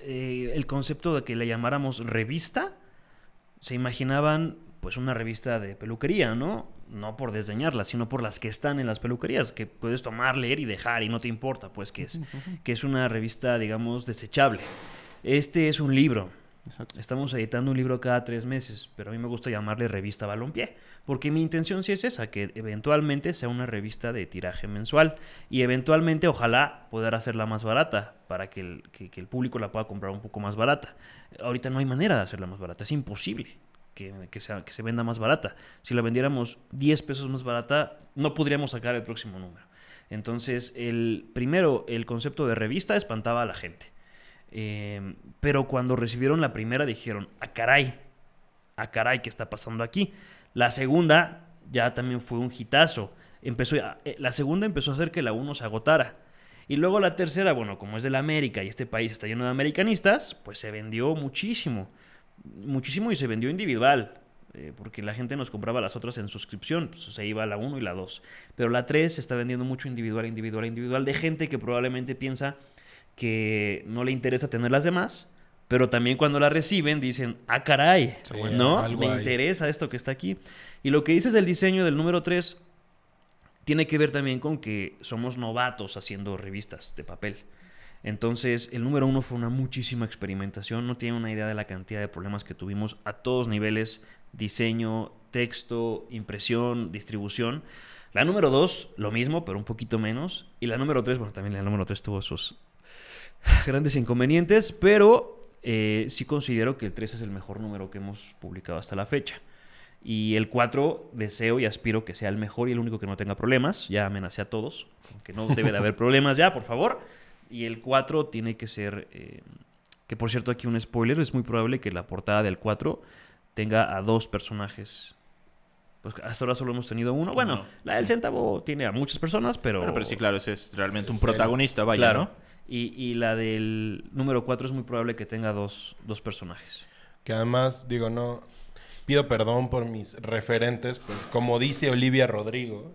el concepto de que le llamáramos revista, se imaginaban pues una revista de peluquería, ¿no? No por desdeñarla, sino por las que están en las peluquerías, que puedes tomar, leer y dejar y no te importa, pues que es una revista, digamos, desechable. Este es un libro. Exacto. Estamos editando un libro cada 3 meses, pero a mí me gusta llamarle revista Balompié, porque mi intención sí es esa, que eventualmente sea una revista de tiraje mensual y eventualmente, ojalá, poder hacerla más barata para que el público la pueda comprar un poco más barata. Ahorita no hay manera de hacerla más barata, es imposible que se venda más barata. Si la vendiéramos 10 pesos más barata, no podríamos sacar el próximo número. Entonces, el concepto de revista espantaba a la gente. Pero cuando recibieron la primera dijeron, ¡ah, caray! ¿Qué está pasando aquí? La segunda ya también fue un hitazo. La segunda empezó a hacer que la 1 se agotara. Y luego la tercera, bueno, como es de la América y este país está lleno de americanistas, pues se vendió muchísimo. Muchísimo, y se vendió individual. Porque la gente nos compraba las otras en suscripción, pues se iba a la 1 y la 2. Pero la 3 se está vendiendo mucho individual, de gente que probablemente piensa que no le interesa tener las demás, pero también cuando la reciben dicen, ¡ah, caray! Sí, ¿no? Me interesa esto que está aquí. Y lo que dices del diseño del número 3 tiene que ver también con que somos novatos haciendo revistas de papel. Entonces, el número 1 fue una muchísima experimentación. No tienen una idea de la cantidad de problemas que tuvimos a todos niveles: diseño, texto, impresión, distribución. La número 2, lo mismo, pero un poquito menos. Y la número 3, bueno, también la número 3 tuvo sus grandes inconvenientes, pero sí considero que el 3 es el mejor número que hemos publicado hasta la fecha. Y el 4 deseo y aspiro que sea el mejor y el único que no tenga problemas. Ya amenacé a todos, que no debe de haber problemas ya, por favor. Y el 4 tiene que ser, que por cierto aquí un spoiler, es muy probable que la portada del 4 tenga a 2 personajes. Pues hasta ahora solo hemos tenido uno. Bueno, la del centavo tiene a muchas personas, pero... Bueno, pero sí, claro, ese es realmente un protagonista, vaya, claro, ¿no? Y la del número 4 es muy probable que tenga dos personajes. Que además, digo, no... Pido perdón por mis referentes, pues, como dice Olivia Rodrigo,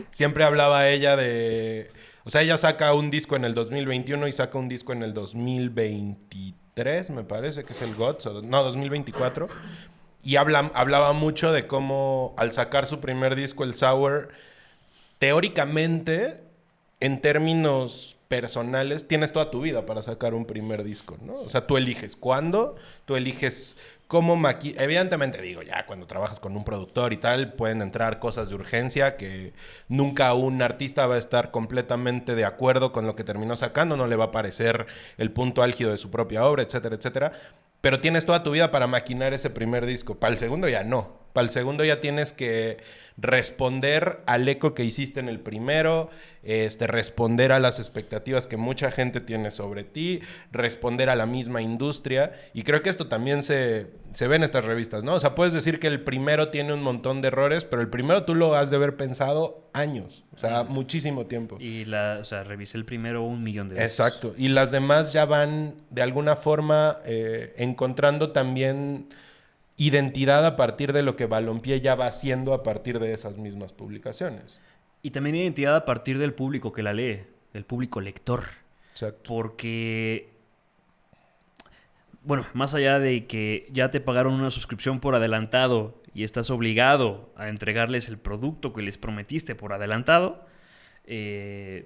siempre hablaba ella de O sea, ella saca un disco en el 2021 y saca un disco en el 2023, me parece, que es el GOTS, no, 2024. Y hablaba mucho de cómo al sacar su primer disco, el Sour, teóricamente, en términos personales, tienes toda tu vida para sacar un primer disco, ¿no? O sea, tú eliges cuándo, tú eliges cómo evidentemente, digo, ya cuando trabajas con un productor y tal, pueden entrar cosas de urgencia que nunca un artista va a estar completamente de acuerdo con lo que terminó sacando, no le va a parecer el punto álgido de su propia obra, etcétera, etcétera. Pero tienes toda tu vida para maquinar ese primer disco. Para el segundo ya no. Para el segundo ya tienes que responder al eco que hiciste en el primero, responder a las expectativas que mucha gente tiene sobre ti, responder a la misma industria. Y creo que esto también se ve en estas revistas, ¿no? O sea, puedes decir que el primero tiene un montón de errores, pero el primero tú lo has de haber pensado años. O sea, muchísimo tiempo. Y revisé el primero 1,000,000 de veces. Exacto. Y las demás ya van, de alguna forma, encontrando también identidad a partir de lo que Balompié ya va haciendo a partir de esas mismas publicaciones. Y también identidad a partir del público que la lee, del público lector. Exacto. Porque, bueno, más allá de que ya te pagaron una suscripción por adelantado y estás obligado a entregarles el producto que les prometiste por adelantado,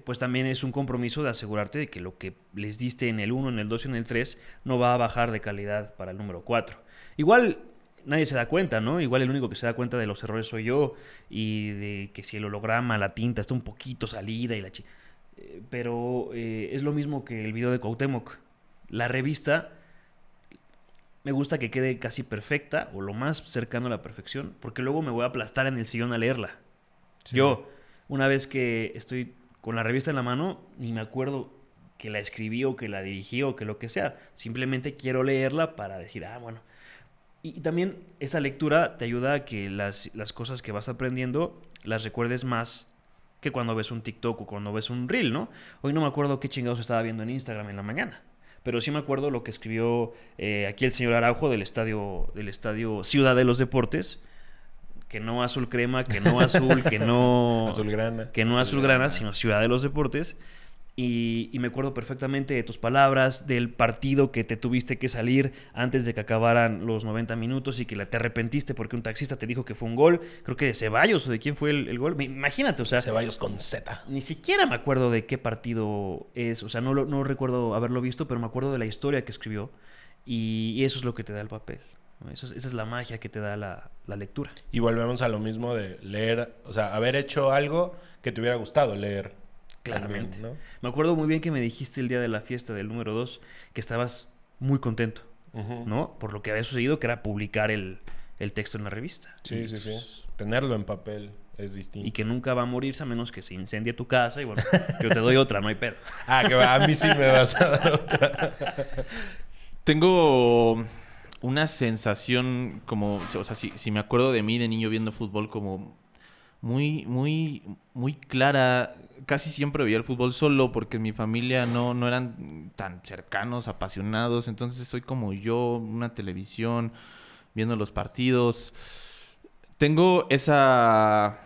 pues también es un compromiso de asegurarte de que lo que les diste en el 1, en el 2 y en el 3 no va a bajar de calidad para el número 4. Igual nadie se da cuenta, ¿no? Igual el único que se da cuenta de los errores soy yo y de que si el holograma, la tinta está un poquito salida y pero es lo mismo que el video de Cuauhtémoc. La revista me gusta que quede casi perfecta o lo más cercano a la perfección, porque luego me voy a aplastar en el sillón a leerla. Sí. Yo, una vez que estoy con la revista en la mano, ni me acuerdo que la escribí o que la dirigí o que lo que sea. Simplemente quiero leerla para decir, bueno. Y también esa lectura te ayuda a que las cosas que vas aprendiendo las recuerdes más que cuando ves un TikTok o cuando ves un Reel, ¿no? Hoy no me acuerdo qué chingados estaba viendo en Instagram en la mañana, pero sí me acuerdo lo que escribió aquí el señor Araujo del estadio Ciudad de los Deportes, que no azul crema, que no azul, que no azulgrana, que no azulgrana, sino Ciudad de los Deportes. Y me acuerdo perfectamente de tus palabras, del partido que te tuviste que salir antes de que acabaran los 90 minutos y que te arrepentiste porque un taxista te dijo que fue un gol. Creo que de Ceballos o de quién fue el gol. Imagínate, o sea... Ceballos con Z. Ni siquiera me acuerdo de qué partido es. O sea, no recuerdo haberlo visto, pero me acuerdo de la historia que escribió. Y eso es lo que te da el papel, ¿no? Esa es la magia que te da la lectura. Y volvemos a lo mismo de leer, o sea, haber hecho algo que te hubiera gustado leer. Claramente. También, ¿no? Me acuerdo muy bien que me dijiste el día de la fiesta del número 2 que estabas muy contento, ¿no? Por lo que había sucedido, que era publicar el texto en la revista. Sí. Tenerlo en papel es distinto. Y que nunca va a morirse a menos que se incendie tu casa. Y bueno, yo te doy otra, no hay pedo. Que a mí sí me vas a dar otra. Tengo una sensación como... O sea, si me acuerdo de mí de niño viendo fútbol como... muy, muy, muy clara. Casi siempre veía el fútbol solo porque en mi familia no eran tan cercanos, apasionados. Entonces soy como yo, una televisión, viendo los partidos. Tengo esa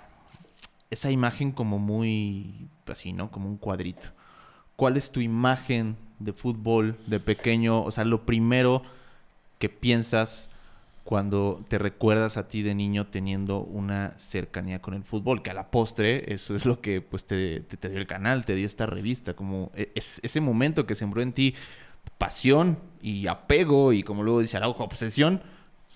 imagen como muy así, ¿no? Como un cuadrito. ¿Cuál es tu imagen de fútbol de pequeño? O sea, lo primero que piensas cuando te recuerdas a ti de niño teniendo una cercanía con el fútbol, que a la postre eso es lo que pues te dio el canal, te dio esta revista, como ese momento que sembró en ti pasión y apego y, como luego dice Araujo, obsesión.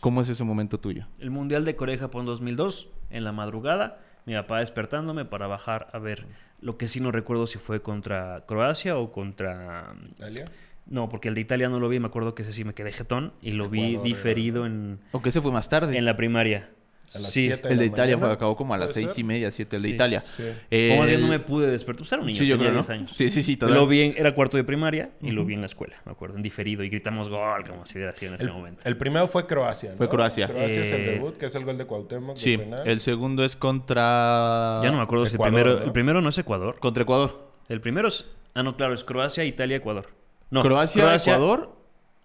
¿Cómo es ese momento tuyo? El Mundial de Corea-Japón 2002, en la madrugada, mi papá despertándome para bajar a ver. Lo que sí no recuerdo si fue contra Croacia o contra... ¿Italia? No, porque el de Italia no lo vi. Me acuerdo que ese sí me quedé jetón y lo vi diferido en... ¿O que ese fue más tarde? En la primaria. A las Sí, 7 el de Italia mañana, acabó como a las 6:30, 7, el de Sí. Italia. Sí. O más bien no me pude despertar. Pues era un niño, Sí, yo tenía creo, ¿no? 10 años. Sí, todavía. Lo vi, era cuarto de primaria y lo vi en la escuela, me acuerdo, en diferido. Y gritamos gol, como si hubiera sido en ese momento. El primero fue Croacia, ¿no? Fue Croacia. Croacia es el debut, que es el gol de Cuauhtémoc. Sí, de penal. el segundo es contra... Ya no me acuerdo si Ecuador, el primero... ¿no? El primero no es Ecuador. Contra Ecuador. El primero es... Ah, no, claro, es Croacia, Italia, Ecuador. No, Croacia, Ecuador.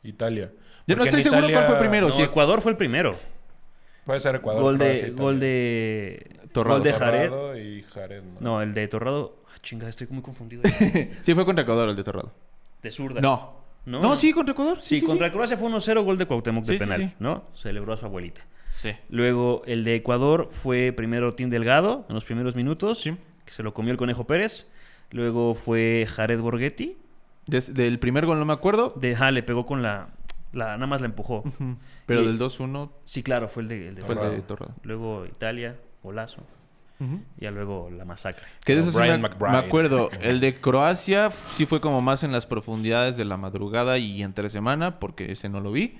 Italia. Yo no Porque estoy en seguro cuál fue primero. No, Sí, Ecuador fue el primero. Puede ser Ecuador. Gol Croacia, de... Italia. Gol de... Torrado. Gol de Jared. Torrado y Jared, ¿no? No, el de Torrado... Chinga, estoy muy confundido. Sí, fue contra Ecuador el de Torrado. De zurda. No. No, No, sí, contra Ecuador. Sí, contra Croacia fue 1-0, gol de Cuauhtémoc de Sí, sí, penal, sí. ¿no? Celebró a su abuelita. Sí. Luego el de Ecuador fue primero Tim Delgado en los primeros minutos, Sí. que se lo comió el Conejo Pérez. Luego fue Jared Borghetti. Del primer gol no me acuerdo. Le pegó con nada más la empujó. Ujú. Pero Y- del 2-1 Sí, claro, fue el de fue el Torrado. de Torrado. Luego Italia, golazo. Ujú. Y ya luego la masacre. Que de Como eso sí Brian me McBride. acuerdo. El de Croacia sí fue como más en las profundidades de la madrugada y entre semana, porque ese no lo vi.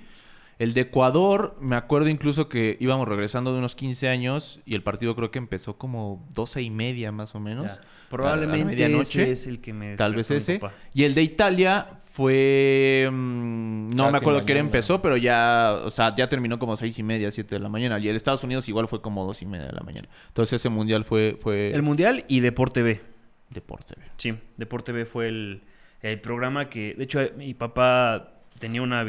El de Ecuador, me acuerdo incluso que íbamos regresando de unos 15 años y el partido creo que empezó como 12:30 más o menos. Ya. Probablemente a medianoche. ese es el que me Tal vez despertó mi ese. papá. Y el de Italia fue... no me Casi acuerdo qué hora mañana. empezó, pero ya... O sea, ya terminó como 6:30, 7 de la mañana. Y el de Estados Unidos igual fue como 2:30 de la mañana. Entonces ese mundial fue El Mundial y Deporte B. deporte. Sí, Deporte B fue el programa que... De hecho, mi papá tenía una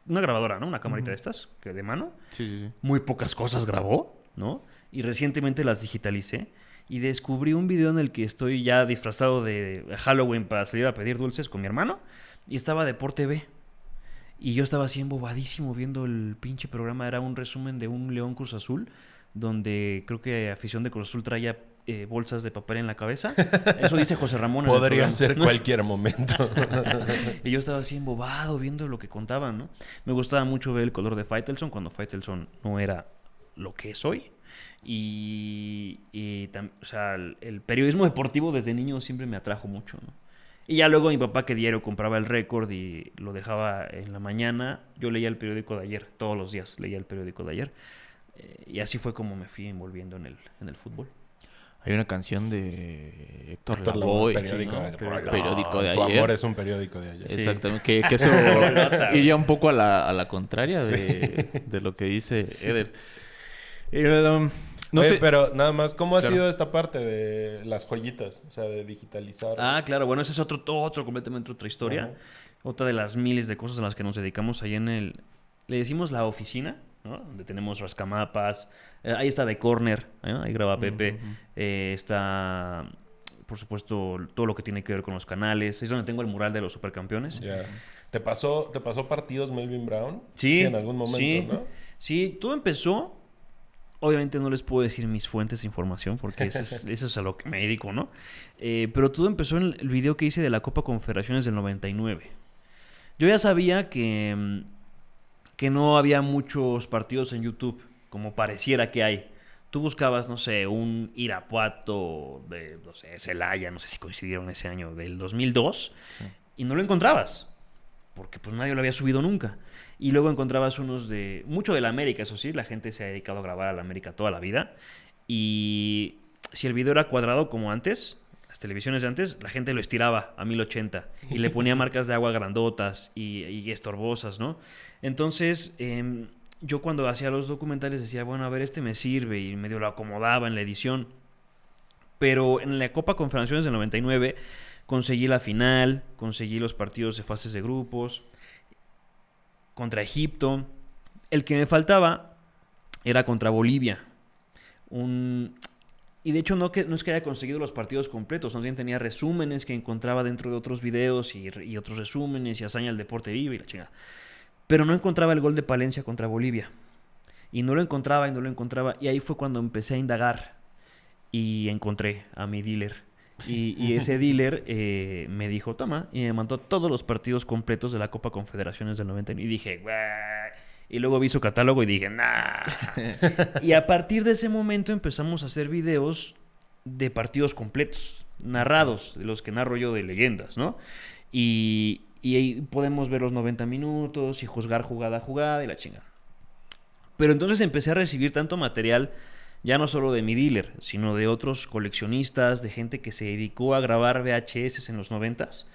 grabadora, ¿no? Una camarita de estas, que de mano. Sí, sí, sí. Muy pocas cosas grabó, ¿no? Y recientemente las digitalicé. Y descubrí un video en el que estoy ya disfrazado de Halloween para salir a pedir dulces con mi hermano. Y estaba Deporte B. Y yo estaba así embobadísimo viendo el pinche programa. Era un resumen de un León Cruz Azul, donde creo que afición de Cruz Azul traía bolsas de papel en la cabeza. Eso dice José Ramón en el Podría programa. ser cualquier momento. Y yo estaba así embobado viendo lo que contaban, ¿no? Me gustaba mucho ver el color de Faitelson cuando Faitelson no era lo que es hoy. O sea, el periodismo deportivo desde niño siempre me atrajo mucho, ¿no? Y ya luego mi papá, que diario compraba el récord y lo dejaba en la mañana, yo leía el periódico de ayer, todos los días leía el periódico de ayer. Y así fue como me fui envolviendo en el fútbol. Hay una canción de Héctor Héctor Lavoe, Lavoe, periódico ¿no? de ayer. Periódico de Tu ayer. amor es un periódico de ayer. Sí. Exactamente. Que eso iría un poco a la contraria de lo que dice Eder. No Oye, sé. pero nada más, ¿cómo ha Claro. sido esta parte de las joyitas? O sea, de digitalizar. Ah, claro, bueno, ese es otro completamente otra historia. Ajá. Otra de las miles de cosas a las que nos dedicamos ahí le decimos la oficina, ¿no? Donde tenemos rascamapas, ahí está The Corner, ¿no? Ahí graba Pepe, está, por supuesto, todo lo que tiene que ver con los canales, es donde tengo el mural de los supercampeones. Ya. ¿Te pasó partidos Melvin Brown? Sí, en algún momento, sí, ¿no? sí, todo empezó. Obviamente no les puedo decir mis fuentes de información porque eso es a lo que me dedico, ¿no? Pero todo empezó en el video que hice de la Copa Confederaciones del 99. Yo ya sabía que no había muchos partidos en YouTube, como pareciera que hay. Tú buscabas, no sé, un Irapuato de, no sé, Celaya, no sé si coincidieron ese año, del 2002, Sí. y no lo encontrabas, porque pues nadie lo había subido nunca. Y luego encontrabas unos mucho de la América, eso sí, la gente se ha dedicado a grabar a la América toda la vida. Y si el video era cuadrado como antes, las televisiones de antes, la gente lo estiraba a 1080 y le ponía marcas de agua grandotas y estorbosas, ¿no? Entonces, yo cuando hacía los documentales decía, bueno, a ver, este me sirve, y medio lo acomodaba en la edición. Pero en la Copa Confederaciones del 99 conseguí la final, conseguí los partidos de fases de grupos contra Egipto. El que me faltaba era contra Bolivia. Y de hecho no es que haya conseguido los partidos completos, más bien tenía resúmenes que encontraba dentro de otros videos y otros resúmenes y hazaña del deporte vivo y la chingada. Pero no encontraba el gol de Palencia contra Bolivia. Y no lo encontraba. Y ahí fue cuando empecé a indagar y encontré a mi dealer. Y ese dealer me dijo, toma, y me mandó todos los partidos completos de la Copa Confederaciones del 99. Y dije, "Buah". Y luego vi su catálogo y dije, nah. Y a partir de ese momento empezamos a hacer videos de partidos completos, narrados, de los que narro yo de leyendas, ¿no? Y ahí podemos ver los 90 minutos y juzgar jugada a jugada y la chingada. Pero entonces empecé a recibir tanto material, ya no solo de mi dealer, sino de otros coleccionistas, de gente que se dedicó a grabar VHS en los 90s,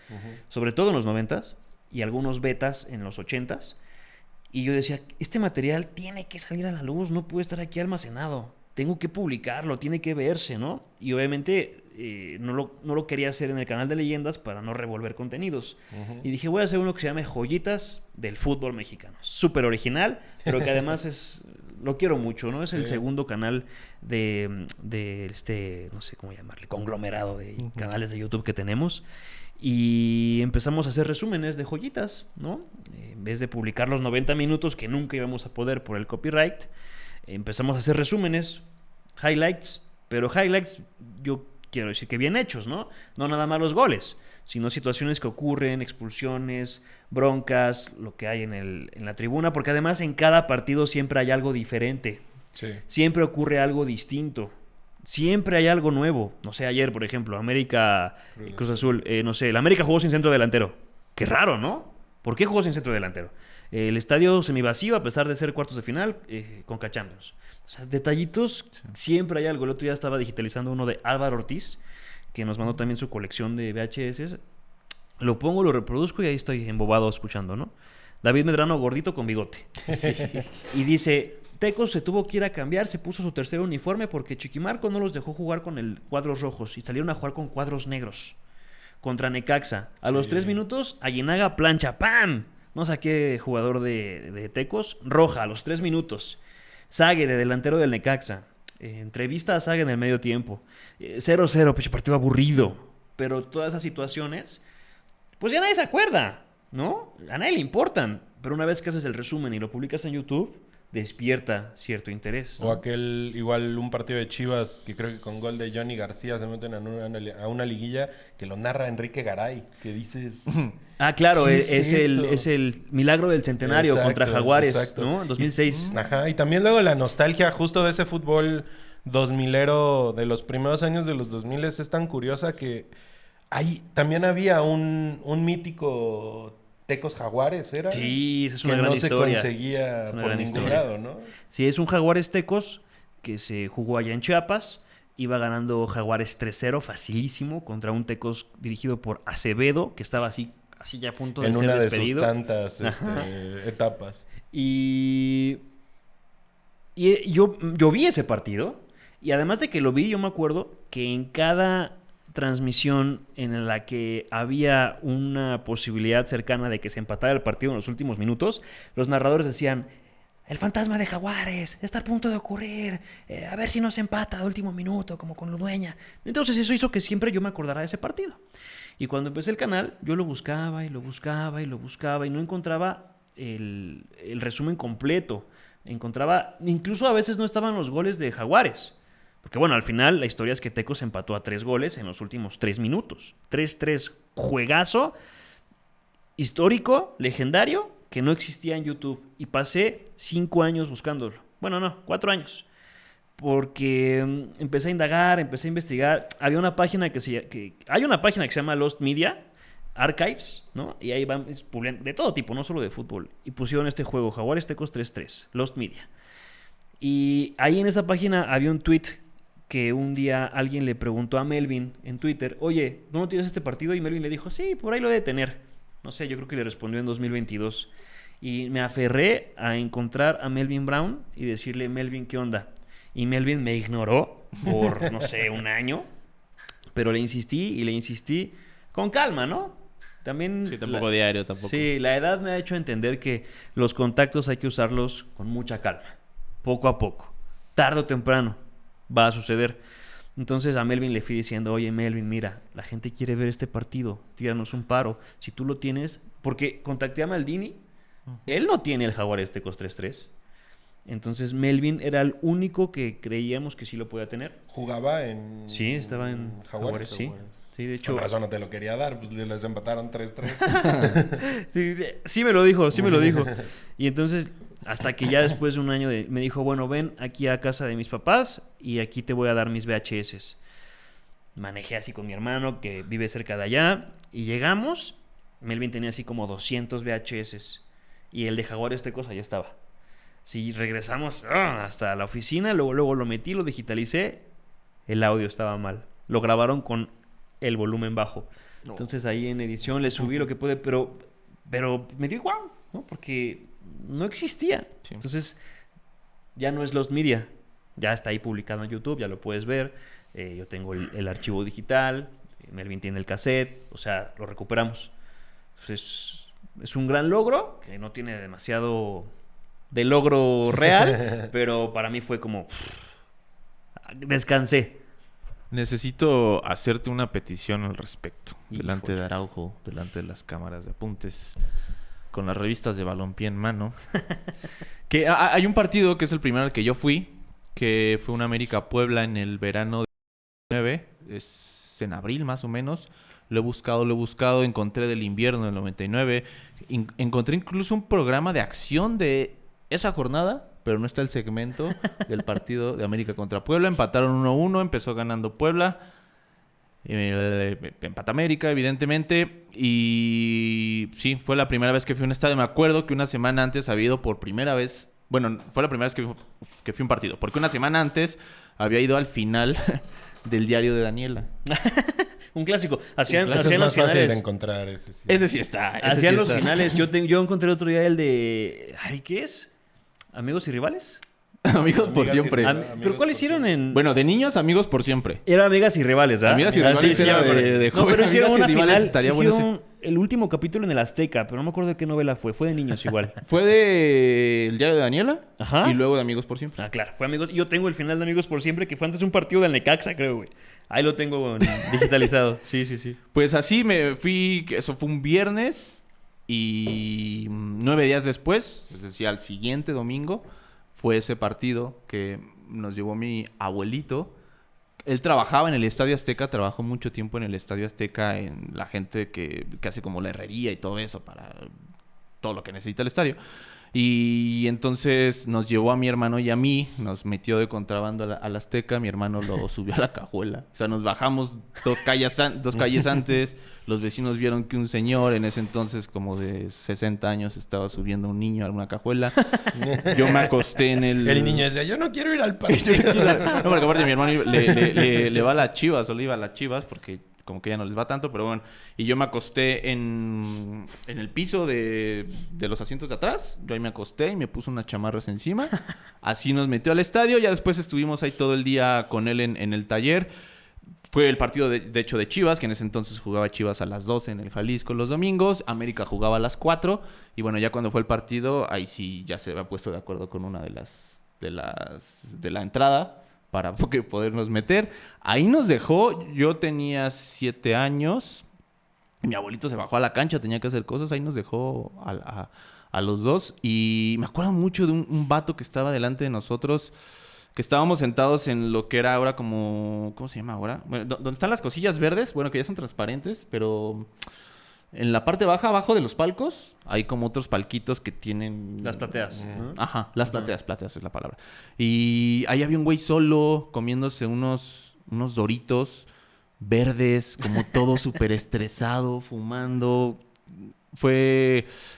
sobre todo en los 90s, y algunos betas en los 80s. Y yo decía, este material tiene que salir a la luz, no puede estar aquí almacenado. Tengo que publicarlo, tiene que verse, ¿no? Y obviamente no lo quería hacer en el canal de leyendas para no revolver contenidos. Y dije, voy a hacer uno que se llame Joyitas del Fútbol Mexicano. Súper original, pero que además es lo quiero mucho, ¿no? Es el Sí. segundo canal de no sé cómo llamarle, conglomerado de canales de YouTube que tenemos. Y empezamos a hacer resúmenes de joyitas, ¿no? En vez de publicar los 90 minutos que nunca íbamos a poder por el copyright, empezamos a hacer resúmenes, highlights, pero highlights yo quiero decir que bien hechos, ¿no? No nada más los goles, sino situaciones que ocurren, expulsiones, broncas, lo que hay en la tribuna, porque además en cada partido siempre hay algo diferente, Sí. siempre ocurre algo distinto. Siempre hay algo nuevo. No sé, ayer, por ejemplo, América, Cruz Azul, no sé, el América jugó sin centro delantero. Qué raro, ¿no? ¿Por qué jugó sin centro delantero? El estadio semivacío, a pesar de ser cuartos de final, Conca Champions. O sea, detallitos, siempre hay algo. El otro día estaba digitalizando uno de Álvaro Ortiz, que nos mandó también su colección de VHS. Lo pongo, lo reproduzco y ahí estoy embobado escuchando, ¿no? David Medrano gordito con bigote. Y dice... Tecos se tuvo que ir a cambiar, se puso su tercer uniforme porque Chiquimarco no los dejó jugar con el cuadros rojos y salieron a jugar con cuadros negros contra Necaxa. A los 3 minutos, Aguinaga plancha, ¡pam! No saqué jugador de Tecos, roja a los 3 minutos. Sague, de delantero del Necaxa. Entrevista a Sague en el medio tiempo. 0-0, pecho partido aburrido. Pero todas esas situaciones, pues ya nadie se acuerda, ¿no? A nadie le importan. Pero una vez que haces el resumen y lo publicas en YouTube, despierta cierto interés, ¿no? O aquel, igual un partido de Chivas que creo que con gol de Johnny García se meten a una liguilla que lo narra Enrique Garay, que dices... Ah, claro, ¿qué es el milagro del centenario Exacto, contra Jaguares, exacto. ¿no? En 2006. Ajá, y también luego la nostalgia justo de ese fútbol 2000ero de los primeros años de los 2000 es tan curiosa que también había un mítico... Tecos Jaguares, ¿era? Sí, esa es una que gran no historia. se conseguía Es una por gran ningún historia. lado, ¿no? Sí, es un Jaguares Tecos que se jugó allá en Chiapas. Iba ganando Jaguares 3-0, facilísimo, contra un Tecos dirigido por Acevedo, que estaba así ya a punto de En ser una despedido. de sus tantas etapas. Y yo vi ese partido. Y además de que lo vi, yo me acuerdo que en cada transmisión en la que había una posibilidad cercana de que se empatara el partido en los últimos minutos, los narradores decían: el fantasma de Jaguares está a punto de ocurrir, a ver si no se empata de último minuto, como con Ludueña. Entonces eso hizo que siempre yo me acordara de ese partido. Y cuando empecé el canal, yo lo buscaba y lo buscaba y lo buscaba y no encontraba el resumen completo. Encontraba, incluso a veces no estaban los goles de Jaguares. Porque bueno, al final la historia es que Tecos empató a 3 goles en los últimos 3 minutos. 3-3, juegazo, histórico, legendario, que no existía en YouTube. Y pasé 5 años buscándolo. Bueno, no, 4 años. Porque empecé a indagar, empecé a investigar. Hay una página que se llama Lost Media Archives, ¿no? Y ahí van de todo tipo, no solo de fútbol. Y pusieron este juego, Jaguares Tecos 3-3, Lost Media. Y ahí en esa página había un tweet que un día alguien le preguntó a Melvin en Twitter: oye, ¿no tienes este partido? Y Melvin le dijo: sí, por ahí lo debe tener. No sé, yo creo que le respondió en 2022. Y me aferré a encontrar a Melvin Brown y decirle: Melvin, ¿qué onda? Y Melvin me ignoró por, no sé, un año. Pero le insistí con calma, ¿no? También Sí, tampoco diario, tampoco. Sí, la edad me ha hecho entender que los contactos hay que usarlos con mucha calma, poco a poco. Tarde o temprano va a suceder. Entonces a Melvin le fui diciendo: oye, Melvin, mira, la gente quiere ver este partido, tíranos un paro. Si tú lo tienes, porque contacté a Maldini, él no tiene el Jaguares Tecos 3-3. Entonces Melvin era el único que creíamos que sí lo podía tener. ¿Jugaba en Sí, estaba en Jaguares, sí. Sí, de hecho. Con razón no te lo quería dar, pues les empataron 3-3. Sí me lo dijo. Y entonces, hasta que ya después de un año me dijo: bueno, ven aquí a casa de mis papás y aquí te voy a dar mis VHS. Manejé así con mi hermano que vive cerca de allá y llegamos. Melvin tenía así como 200 VHS y el de Jaguares Tecos allá estaba. Sí, regresamos hasta la oficina, luego lo metí, lo digitalicé, el audio estaba mal. Lo grabaron con el volumen bajo. No. Entonces ahí en edición le subí lo que pude, pero me dio igual, ¿no? Porque no existía. Sí. Entonces ya no es Lost Media, ya está ahí publicado en YouTube, ya lo puedes ver. Yo tengo el archivo digital, Melvin tiene el cassette, o sea, lo recuperamos. Entonces, es un gran logro que no tiene demasiado de logro real, pero para mí fue como... Descansé. Necesito hacerte una petición al respecto. Híjole. Delante de Araujo, delante de las cámaras de apuntes, con las revistas de balompié en mano. Que hay un partido que es el primero al que yo fui, que fue un América Puebla en el verano de 2009. Es en abril más o menos. Lo he buscado, encontré del invierno del 99. Encontré incluso un programa de acción de esa jornada, pero no está el segmento del partido de América contra Puebla. Empataron 1-1, empezó ganando Puebla. Empata América, evidentemente. Y sí, fue la primera vez que fui a un estadio. Me acuerdo que una semana antes había ido por primera vez... Bueno, fue la primera vez que fui a un partido. Porque una semana antes había ido al final del Diario de Daniela. Un clásico. Ese Hacían es los más fácil de finales. encontrar, ese sí. Ese sí está. Hacían los finales. Yo encontré otro día el de... Ay, ¿qué es? ¿Amigos y rivales? Amigos por Amigas y siempre. rivales. ¿Pero cuál hicieron en...? Bueno, de niños, amigos por siempre. Era Amigas y Rivales, ¿verdad? Amigas y Rivales sí, era me acuerdo. de No, joven. pero hicieron Amigas y una Rivales final. estaría bueno Hicieron el último capítulo en el Azteca, pero no me acuerdo de qué novela fue. Fue de niños igual. Fue de El Diario de Daniela. Ajá. Y luego de Amigos por siempre. Ah, claro. Fue Amigos... Yo tengo el final de Amigos por Siempre, que fue antes de un partido del Necaxa, creo, güey. Ahí lo tengo digitalizado. Sí, sí, sí. Pues así me fui, eso fue un viernes y 9 días después, es decir, al siguiente domingo, fue ese partido que nos llevó mi abuelito. Él trabajaba en el Estadio Azteca, trabajó mucho tiempo en el Estadio Azteca, en la gente que hace como la herrería y todo eso para todo lo que necesita el estadio. Y entonces nos llevó a mi hermano y a mí, nos metió de contrabando al Azteca, mi hermano lo subió a la cajuela. O sea, nos bajamos dos calles antes, los vecinos vieron que un señor en ese entonces como de 60 años estaba subiendo a un niño a una cajuela. Yo me acosté en el... El niño decía, yo no quiero ir al partido. No, porque aparte mi hermano le va a las Chivas, o le iba a las Chivas porque como que ya no les va tanto, pero bueno. Y yo me acosté en el piso de los asientos de atrás. Yo ahí me acosté y me puse unas chamarras encima. Así nos metió al estadio. Ya después estuvimos ahí todo el día con él en el taller. Fue el partido, de hecho, de Chivas, que en ese entonces jugaba Chivas a las 12 en el Jalisco los domingos. América jugaba a las 4. Y bueno, ya cuando fue el partido, ahí sí ya se había puesto de acuerdo con una de la entrada para podernos meter. Ahí nos dejó, yo tenía 7 años, mi abuelito se bajó a la cancha, tenía que hacer cosas, ahí nos dejó a los dos. Y me acuerdo mucho de un vato que estaba delante de nosotros, que estábamos sentados en lo que era ahora como... ¿Cómo se llama ahora? Bueno, donde están las cosillas verdes, bueno, que ya son transparentes, pero... En la parte baja, abajo de los palcos, hay como otros palquitos que tienen... Las plateas. Ajá, las plateas es la palabra. Y ahí había un güey solo comiéndose unos Doritos verdes, como todo súper estresado, fumando.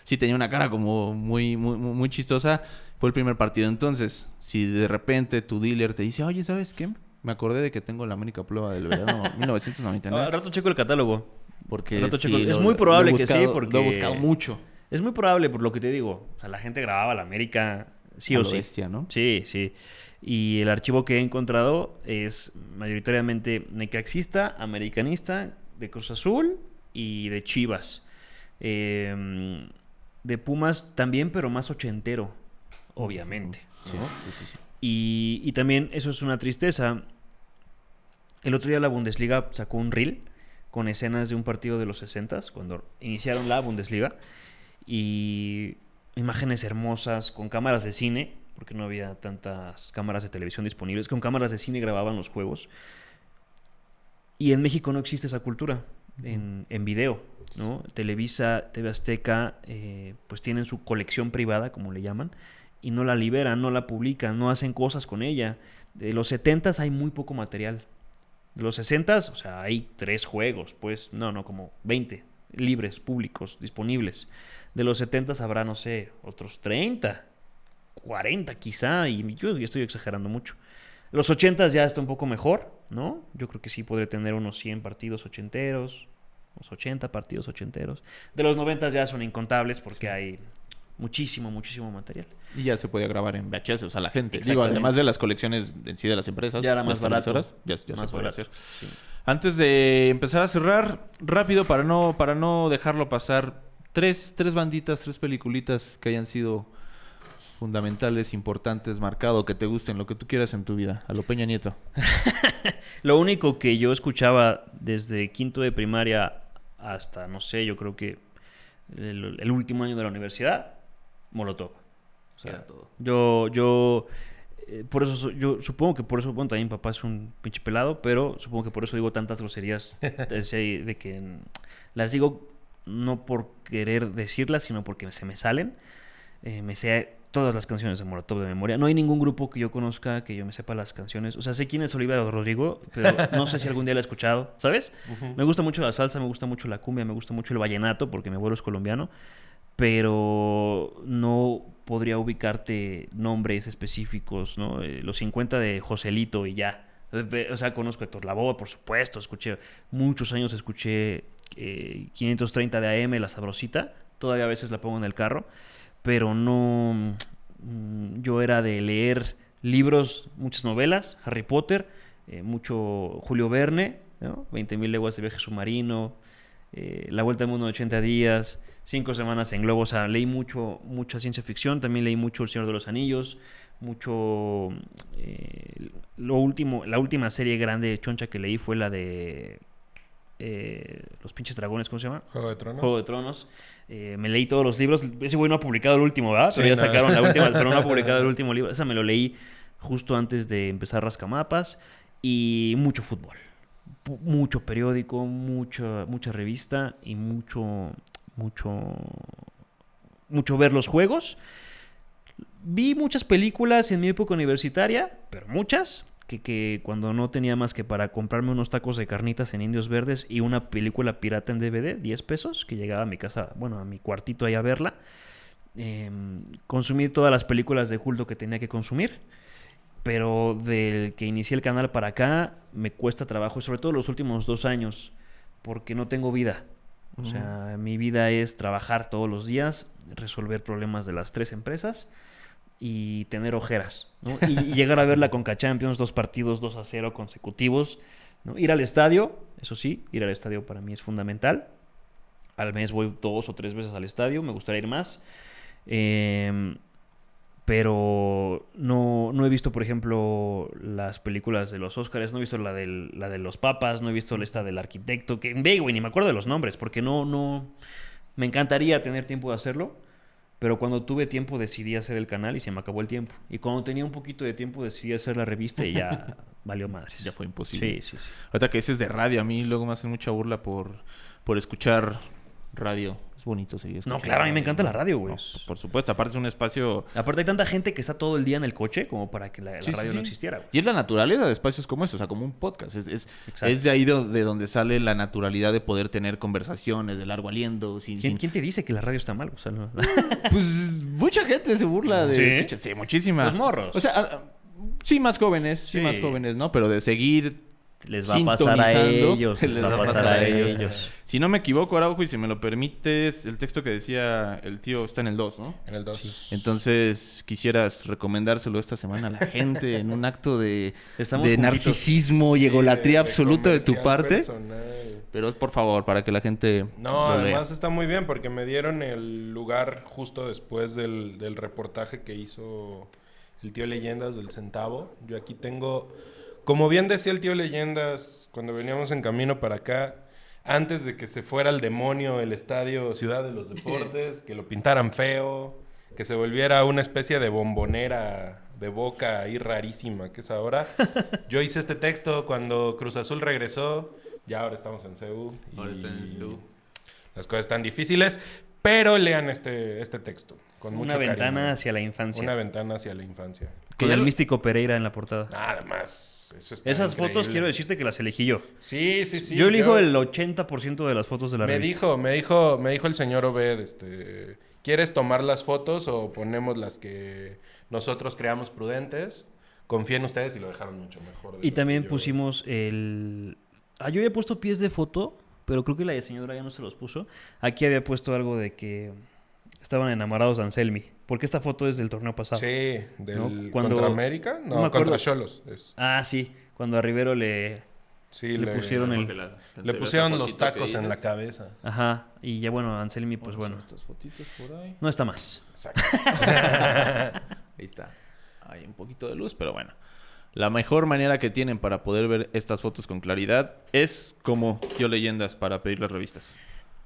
Sí, tenía una cara como muy chistosa. Fue el primer partido. Entonces, si de repente tu dealer te dice, oye, ¿sabes qué? Me acordé de que tengo la América Prueba del verano 1999. Al rato checo el catálogo. Porque Es muy probable que sí, porque... Lo he buscado mucho. Es muy probable, por lo que te digo. O sea, la gente grababa la América sí o sí. Bestia, ¿no? Sí, sí. Y el archivo que he encontrado es mayoritariamente necaxista, americanista, de Cruz Azul y de Chivas. De Pumas también, pero más ochentero, obviamente. Sí, ¿no? sí. Y también eso es una tristeza. El otro día la Bundesliga sacó un reel con escenas de un partido de los 60s, cuando iniciaron la Bundesliga, y imágenes hermosas con cámaras de cine, porque no había tantas cámaras de televisión disponibles, con cámaras de cine grababan los juegos. Y en México no existe esa cultura en video, ¿no? Televisa, TV Azteca, pues tienen su colección privada, como le llaman, y no la liberan, no la publican, no hacen cosas con ella. De los 70s hay muy poco material. De los 60s, o sea, hay 3 juegos, pues, no, como 20 libres, públicos, disponibles. De los 70s habrá, no sé, otros 30, 40 quizá, y yo estoy exagerando mucho. Los 80s ya está un poco mejor, ¿no? Yo creo que sí podré tener unos 100 partidos ochenteros, unos 80 partidos ochenteros. De los 90s ya son incontables porque hay muchísimo material. Y ya se podía grabar en VHS, o sea, la gente. Digo, Exactamente. además de las colecciones en sí de las empresas. Ya era más las barato. televisoras, ya Más se puede barato, hacer. sí. Antes de empezar a cerrar, rápido, para no dejarlo pasar, tres banditas, 3 peliculitas que hayan sido fundamentales, importantes, marcado, que te gusten, lo que tú quieras en tu vida? A lo Peña Nieto. Lo único que yo escuchaba desde quinto de primaria hasta, no sé, yo creo que el último año de la universidad, Molotov. O sea, Era todo. Por eso, yo supongo que por eso, bueno, también mi papá es un pinche pelado, pero supongo que por eso digo tantas groserías de que las digo no por querer decirlas, sino porque se me salen. Me sé todas las canciones de Molotov de memoria. No hay ningún grupo que yo conozca que yo me sepa las canciones. O sea, sé quién es Olivia Rodrigo, pero no sé si algún día la he escuchado, ¿sabes? Ujú. Me gusta mucho la salsa, me gusta mucho la cumbia, me gusta mucho el vallenato, porque mi abuelo es colombiano, pero no podría ubicarte nombres específicos, ¿no? Los 50 de Joselito y ya. O sea, conozco a Héctor Lavoe, por supuesto, muchos años escuché 530 de AM, La Sabrosita, todavía a veces la pongo en el carro, pero no, yo era de leer libros, muchas novelas, Harry Potter, mucho Julio Verne, ¿no? 20.000 leguas de viaje submarino, La Vuelta al Mundo en 80 días, 5 semanas en globo. O sea, leí mucha ciencia ficción, también leí mucho El Señor de los Anillos, mucho... la última serie grande choncha que leí fue la de Los pinches dragones, ¿cómo se llama? Juego de Tronos. Juego de Tronos. Me leí todos los libros. Ese güey no ha publicado el último, ¿verdad? Sí, Pero ya no. sacaron la última, pero no ha publicado el último libro. Esa me lo leí justo antes de empezar Rascamapas. Y mucho fútbol. Mucho periódico, mucha revista y mucho ver los juegos. Vi muchas películas en mi época universitaria, pero muchas, que cuando no tenía más que para comprarme unos tacos de carnitas en Indios Verdes y una película pirata en DVD, 10 pesos, que llegaba a mi casa, bueno, a mi cuartito ahí a verla. Consumí todas las películas de culto que tenía que consumir, pero del que inicié el canal para acá me cuesta trabajo, y sobre todo los últimos 2 años, porque no tengo vida. O sea, mi vida es trabajar todos los días, resolver problemas de las 3 empresas y tener ojeras, ¿no? Y llegar a ver la Conca Champions, 2 partidos 2-0 consecutivos, ¿no? Ir al estadio, eso sí, ir al estadio para mí es fundamental. Al mes voy 2 o 3 veces al estadio, me gustaría ir más. Pero no he visto, por ejemplo, las películas de los Óscares, no he visto la de los Papas, no he visto esta del Arquitecto, que güey, ni me acuerdo de los nombres, porque no me encantaría tener tiempo de hacerlo, pero cuando tuve tiempo decidí hacer el canal y se me acabó el tiempo. Y cuando tenía un poquito de tiempo decidí hacer la revista y ya valió madres. Ya fue imposible. Sí. Ahorita que dices de radio, a mí luego me hacen mucha burla por escuchar radio. Es bonito seguir escuchando. No, claro, a mí me encanta la radio, güey. No, por supuesto, aparte es un espacio... Aparte hay tanta gente que está todo el día en el coche como para que la radio no existiera, güey. Y es la naturaleza de espacios como estos, o sea, como un podcast. Es Exacto. de ahí de donde sale la naturalidad de poder tener conversaciones de largo aliento. ¿Quién te dice que la radio está mal? O sea, no. Pues mucha gente se burla de ¿Sí? escuchar. Sí, muchísima. Los morros. O sea, sí más jóvenes, Sí. ¿no? Pero de seguir Les va a pasar a sintonizando, ellos. Les va a pasar a ellos. Si no me equivoco, Araujo, y si me lo permites, el texto que decía el tío está en el 2, ¿no? En el 2. Entonces, quisieras recomendárselo esta semana a la gente en un acto de Estamos juntitos. narcisismo y egolatría absoluta de tu parte. Personal. Pero por favor, para que la gente No, lo lea. además está muy bien porque me dieron el lugar justo después del reportaje que hizo el tío Leyendas del Centavo. Yo aquí tengo, como bien decía el tío Leyendas cuando veníamos en camino para acá, antes de que se fuera al demonio el estadio Ciudad de los Deportes, que lo pintaran feo, que se volviera una especie de bombonera de Boca ahí rarísima que es ahora. Yo hice este texto cuando Cruz Azul regresó, ya ahora estamos en CU. Ahora está en CU. Las cosas están difíciles, pero lean este texto con mucho Una ventana cariño. hacia la infancia. Una ventana hacia la infancia. Con ya el lo- místico Pereira en la portada. Nada más. Eso está Esas increíble. fotos quiero decirte que las elegí yo. Sí. Yo elijo el 80% de las fotos de la Me revista. dijo el señor Obed, ¿quieres tomar las fotos o ponemos las que nosotros creamos prudentes? Confía en ustedes y lo dejaron mucho mejor. de Y lo también que yo- pusimos el... yo había puesto pies de foto, pero creo que la señora ya no se los puso. Aquí había puesto algo de que estaban enamorados de Anselmi. Porque esta foto es del torneo pasado. Sí, del ¿No? Cuando- contra América, no me acuerdo. contra Xolos. Ah, sí. Cuando a Rivero le Sí, le pusieron el... Le pusieron los tacos en la cabeza. Ajá, y ya bueno, Anselmi, pues bueno, Estas fotitos por ahí. no está más. Exacto. Ahí está. Hay un poquito de luz, pero bueno. La mejor manera que tienen para poder ver estas fotos con claridad es como Tío Leyendas para pedir las revistas.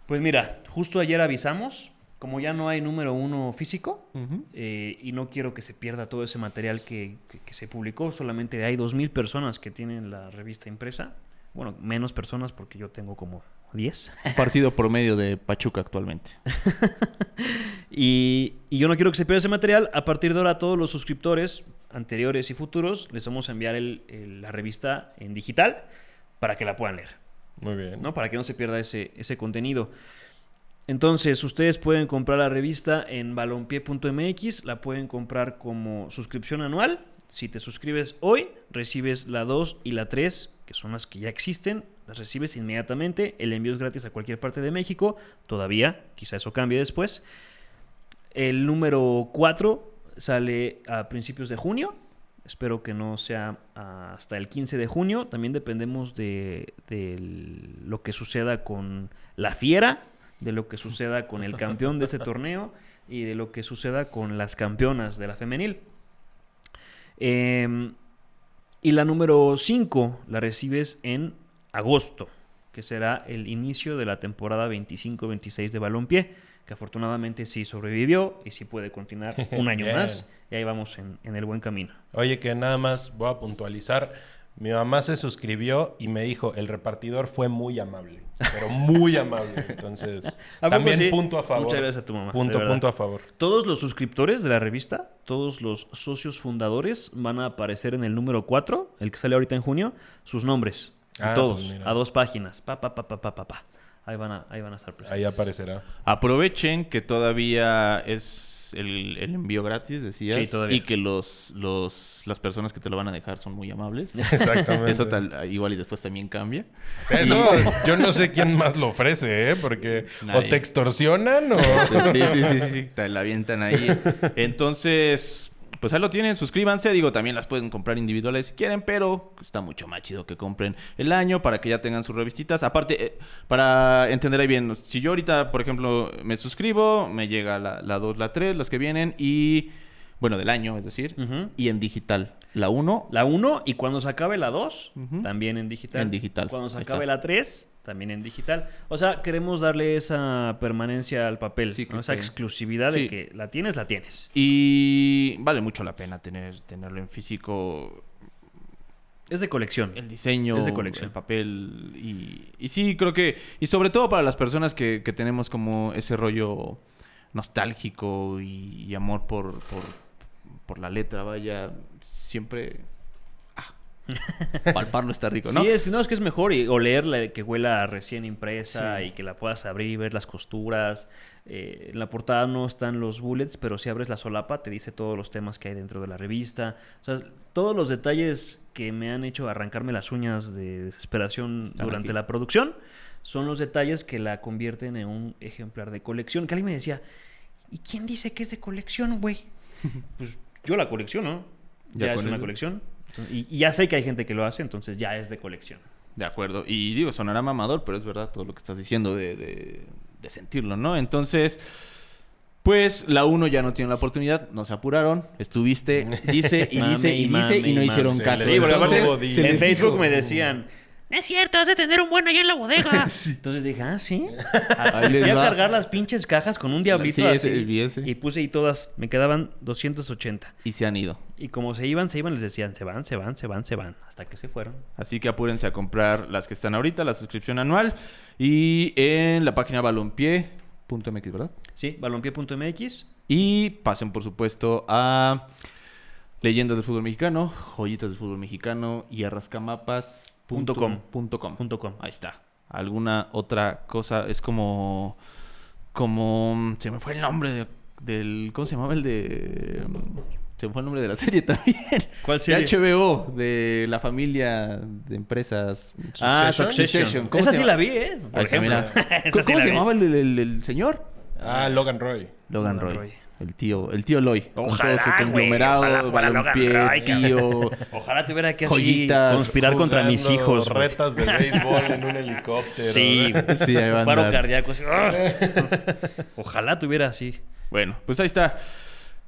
Pues mira, justo ayer avisamos, como ya no hay número 1 físico, y no quiero que se pierda todo ese material que se publicó, solamente hay 2,000 personas que tienen la revista impresa. Bueno, menos personas porque yo tengo como 10. Un partido promedio de Pachuca actualmente. Y yo no quiero que se pierda ese material. A partir de ahora, a todos los suscriptores anteriores y futuros les vamos a enviar la revista en digital para que la puedan leer, Muy bien. ¿no? Para que no se pierda ese contenido. Entonces, ustedes pueden comprar la revista en balompié.mx, la pueden comprar como suscripción anual. Si te suscribes hoy, recibes la 2 y la 3, que son las que ya existen, las recibes inmediatamente. El envío es gratis a cualquier parte de México, todavía, quizá eso cambie después. El número 4 sale a principios de junio. Espero que no sea hasta el 15 de junio. También dependemos de lo que suceda con la Fiera, de lo que suceda con el campeón de ese torneo y de lo que suceda con las campeonas de la femenil. Y la número 5 la recibes en agosto, que será el inicio de la temporada 25-26 de Balompié, que afortunadamente sí sobrevivió y sí puede continuar un año más. Y ahí vamos en el buen camino. Oye, que nada más voy a puntualizar. Mi mamá se suscribió y me dijo, el repartidor fue muy amable, pero muy amable. Entonces, también sí? punto a favor. Muchas gracias a tu mamá. Punto a favor. Todos los suscriptores de la revista, todos los socios fundadores van a aparecer en el número 4, el que sale ahorita en junio, sus nombres. Todos, pues a 2 páginas. Ahí van a estar presentes. Ahí aparecerá. Aprovechen que todavía es el envío gratis, decías. Sí, todavía. Y que las personas que te lo van a dejar son muy amables. Exactamente. Eso igual y después también cambia. O sea, eso yo no sé quién más lo ofrece, ¿eh? Porque Nadie. o te extorsionan o... Sí, te la avientan ahí. Entonces, pues ahí lo tienen, suscríbanse. Digo, también las pueden comprar individuales si quieren, pero está mucho más chido que compren el año para que ya tengan sus revistitas. Aparte, para entender ahí bien, si yo ahorita, por ejemplo, me suscribo, me llega la 2, la 3, las que vienen y... Bueno, del año, es decir, y en digital. La 1. La 1 y cuando se acabe la 2, también en digital. En digital. Cuando se Ahí acabe está. la 3, también en digital. O sea, queremos darle esa permanencia al papel, Sí, que ¿no? Esa esté- exclusividad de Sí. que la tienes. Y vale mucho la pena tenerlo en físico. Es de colección. El diseño, Es de colección. el papel y sí, creo que... Y sobre todo para las personas que tenemos como ese rollo nostálgico y amor por la letra, vaya, siempre... palparlo está rico, ¿no? Sí, es que es mejor olerla, que huela recién impresa y que la puedas abrir y ver las costuras. En la portada no están los bullets, pero si abres la solapa te dice todos los temas que hay dentro de la revista. O sea, todos los detalles que me han hecho arrancarme las uñas de desesperación Están durante aquí. la producción son los detalles que la convierten en un ejemplar de colección. Que alguien me decía, ¿y quién dice que es de colección, güey? Pues yo la colecciono. Ya Ya es con una eso. colección. Y ya sé que hay gente que lo hace, entonces ya es de colección. De acuerdo. Y digo, sonará mamador, pero es verdad todo lo que estás diciendo de sentirlo, ¿no? Entonces, pues la 1 ya no tiene la oportunidad, no se apuraron, estuviste, dice y dice y dice y no hicieron Se caso. les Sí, porque Entonces, aparte godín. se les en Facebook dijo- me decían, no es cierto, has de tener un buen allá en la bodega. Entonces dije, ¿sí? Ahí les Fui a va. cargar las pinches cajas con un diablito Sí, así. vi ese. Y puse ahí todas, me quedaban 280. Y se han ido. Y como se iban, les decían, se van, hasta que se fueron. Así que apúrense a comprar las que están ahorita, la suscripción anual. Y en la página balompié.mx, ¿verdad? Sí, balompié.mx. Y pasen, por supuesto, a Leyendas del Fútbol Mexicano, Joyitas del Fútbol Mexicano y arrascamapas.com. .com. Ahí está. ¿Alguna otra cosa? Es como... Se me fue el nombre del... ¿Cómo se llamaba el de...? Se me fue el nombre de la serie también. ¿Cuál De serie? HBO, de la familia de empresas. Ah, Succession. Succession. ¿Cómo Esa se sí llama? la vi, Por Ahí está, ejemplo. mira. Esa sí ¿Cómo la se vi. llamaba el señor? Logan Roy. Logan Roy. El tío Eloy. Con Ojalá, todo su güey, conglomerado, ojalá fuera Logan balompié, Roy, tío. Ojalá tuviera que así Joyitas, conspirar contra mis Jugando hijos. güey. retas de béisbol en un helicóptero. Sí, güey. Sí, ahí va a Paro andar. cardíaco. Así. ¡Ah! Ojalá tuviera así. Bueno, pues ahí está.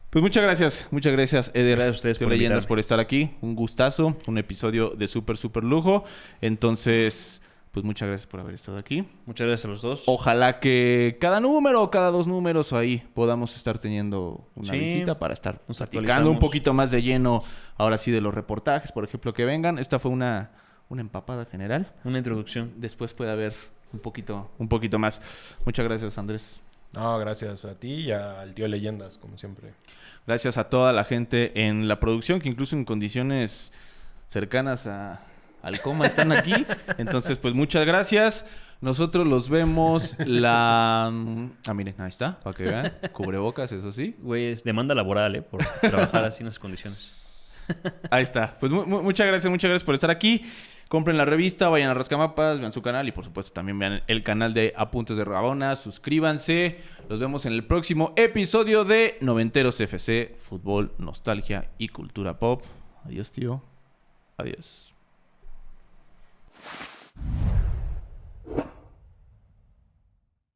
Pues muchas gracias, Eder. Gracias a ustedes de por Leyendas invitarme. por estar aquí. Un gustazo, un episodio de súper lujo. Entonces, pues muchas gracias por haber estado aquí. Muchas gracias a los dos. Ojalá que cada número o cada 2 números ahí podamos estar teniendo una Sí, visita para estar nos platicando actualizamos. un poquito más de lleno, ahora sí, de los reportajes, por ejemplo, que vengan. Esta fue una empapada general. Una introducción. Después puede haber un poquito más. Muchas gracias, Andrés. No, gracias a ti y al tío Leyendas, como siempre. Gracias a toda la gente en la producción, que incluso en condiciones cercanas al coma están aquí. Entonces, pues muchas gracias. Nosotros los vemos miren, ahí está, para que vean. Cubrebocas, eso sí. Güey, es demanda laboral, por trabajar así en esas condiciones. Ahí está. Pues muchas gracias por estar aquí. Compren la revista, vayan a Rascamapas, vean su canal y por supuesto también vean el canal de Apuntes de Rabona. Suscríbanse. Los vemos en el próximo episodio de Noventeros FC, Fútbol, Nostalgia y Cultura Pop. Adiós, tío. Adiós.